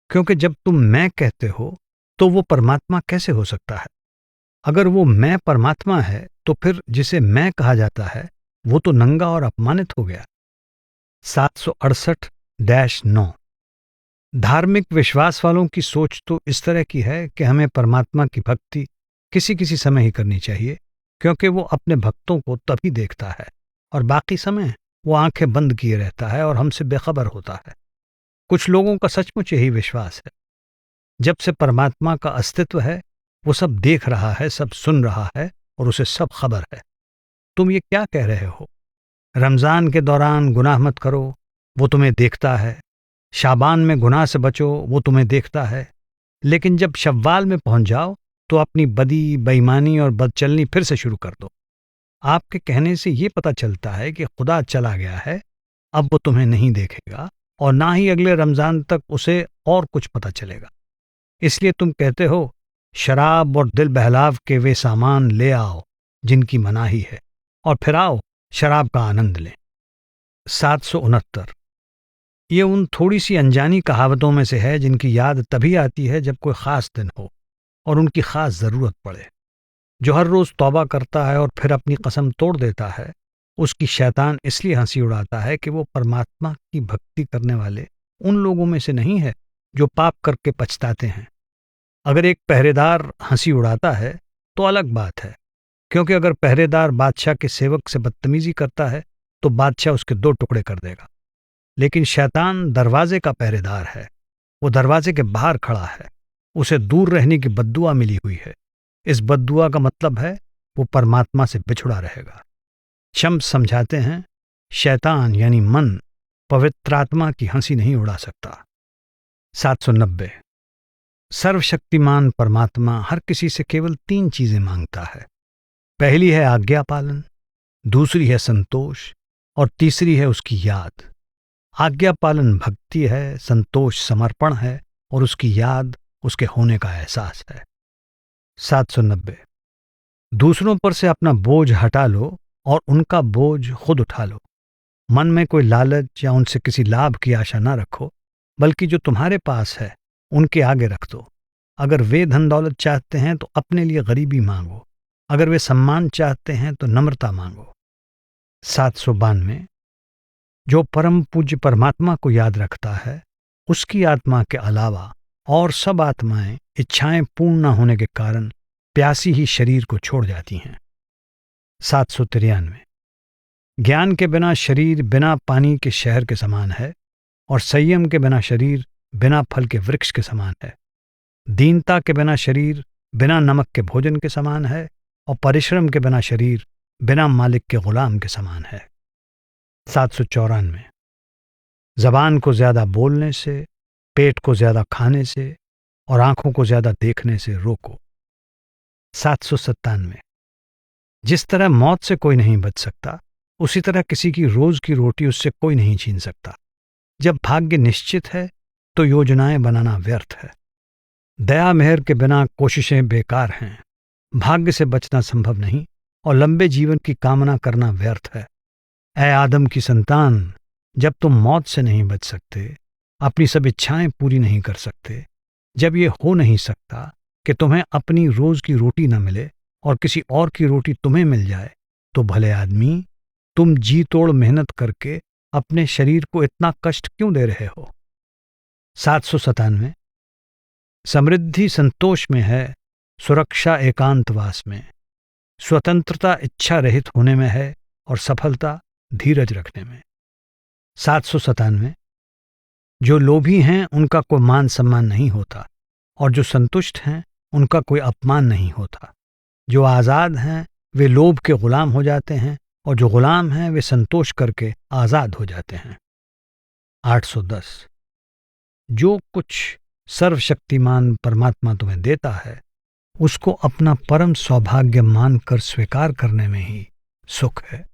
क्योंकि जब तुम मैं कहते हो तो वो परमात्मा कैसे हो सकता है? अगर वो मैं परमात्मा है तो फिर जिसे मैं कहा जाता है वो तो नंगा और अपमानित हो गया। 768-9 धार्मिक विश्वास वालों की सोच तो इस तरह की है कि हमें परमात्मा की भक्ति किसी किसी समय ही करनी चाहिए, क्योंकि वो अपने भक्तों को तभी देखता है और बाकी समय वो आंखें बंद किए रहता है और हमसे बेखबर होता है। कुछ लोगों का सचमुच यही विश्वास है। जब से परमात्मा का अस्तित्व है वो सब देख रहा है, सब सुन रहा है और उसे सब खबर है। तुम ये क्या कह रहे हो? रमजान के दौरान गुनाह मत करो, वो तुम्हें देखता है। शाबान में गुनाह से बचो, वो तुम्हें देखता है। लेकिन जब शव्वाल में पहुंच जाओ तो अपनी बदी, बेईमानी और बदचलनी फिर से शुरू कर दो। आपके कहने से ये पता चलता है कि खुदा चला गया है, अब वो तुम्हें नहीं देखेगा और ना ही अगले रमजान तक उसे और कुछ पता चलेगा। इसलिए तुम कहते हो शराब और दिल बहलाव के वे सामान ले आओ जिनकी मनाही है, और फिर आओ शराब का आनंद लें। 769 ये उन थोड़ी सी अनजानी कहावतों में से है जिनकी याद तभी आती है जब कोई खास दिन हो और उनकी खास जरूरत पड़े। जो हर रोज तौबा करता है और फिर अपनी कसम तोड़ देता है, उसकी शैतान इसलिए हंसी उड़ाता है कि वो परमात्मा की भक्ति करने वाले उन लोगों में से नहीं है जो पाप करके पछताते हैं। अगर एक पहरेदार हंसी उड़ाता है तो अलग बात है, क्योंकि अगर पहरेदार बादशाह के सेवक से बदतमीजी करता है तो बादशाह उसके 2 टुकड़े कर देगा। लेकिन शैतान दरवाजे का पहरेदार है, वो दरवाजे के बाहर खड़ा है, उसे दूर रहने की बद्दुआ मिली हुई है। इस बद्दुआ का मतलब है वो परमात्मा से बिछुड़ा रहेगा। शम्स समझाते हैं शैतान यानी मन पवित्रात्मा की हंसी नहीं उड़ा सकता। 790 सर्वशक्तिमान परमात्मा हर किसी से केवल 3 चीजें मांगता है। पहली है आज्ञा पालन, दूसरी है संतोष और तीसरी है उसकी याद। आज्ञा पालन भक्ति है, संतोष समर्पण है और उसकी याद उसके होने का एहसास है। 790 दूसरों पर से अपना बोझ हटा लो और उनका बोझ खुद उठा लो। मन में कोई लालच या उनसे किसी लाभ की आशा ना रखो, बल्कि जो तुम्हारे पास है उनके आगे रख दो। अगर वे धन दौलत चाहते हैं तो अपने लिए गरीबी मांगो, अगर वे सम्मान चाहते हैं तो नम्रता मांगो। 792 जो परम पूज्य परमात्मा को याद रखता है, उसकी आत्मा के अलावा और सब आत्माएं इच्छाएं पूर्ण न होने के कारण प्यासी ही शरीर को छोड़ जाती हैं। 793 ज्ञान के बिना शरीर बिना पानी के शहर के समान है और संयम के बिना शरीर बिना फल के वृक्ष के समान है। दीनता के बिना शरीर बिना नमक के भोजन के समान है और परिश्रम के बिना शरीर बिना मालिक के गुलाम के समान है। 794 जबान को ज्यादा बोलने से पेट को ज्यादा खाने से और आंखों को ज्यादा देखने से रोको। 797। जिस तरह मौत से कोई नहीं बच सकता, उसी तरह किसी की रोज की रोटी उससे कोई नहीं छीन सकता। जब भाग्य निश्चित है तो योजनाएं बनाना व्यर्थ है। दया मेहर के बिना कोशिशें बेकार हैं। भाग्य से बचना संभव नहीं और लंबे जीवन की कामना करना व्यर्थ है। ऐ आदम की संतान, जब तुम मौत से नहीं बच सकते, अपनी सब इच्छाएं पूरी नहीं कर सकते, जब ये हो नहीं सकता कि तुम्हें अपनी रोज की रोटी न मिले और किसी और की रोटी तुम्हें मिल जाए, तो भले आदमी, तुम जी तोड़ मेहनत करके अपने शरीर को इतना कष्ट क्यों दे रहे हो। 797। समृद्धि संतोष में है, सुरक्षा एकांतवास में। स्वतंत्रता इच्छा रहित होने में है और सफलता धीरज रखने में। 797। जो लोभी हैं उनका कोई मान सम्मान नहीं होता और जो संतुष्ट हैं उनका कोई अपमान नहीं होता। जो आज़ाद हैं वे लोभ के गुलाम हो जाते हैं और जो गुलाम हैं वे संतोष करके आज़ाद हो जाते हैं। 810। जो कुछ सर्वशक्तिमान परमात्मा तुम्हें देता है, उसको अपना परम सौभाग्य मानकर स्वीकार करने में ही सुख है।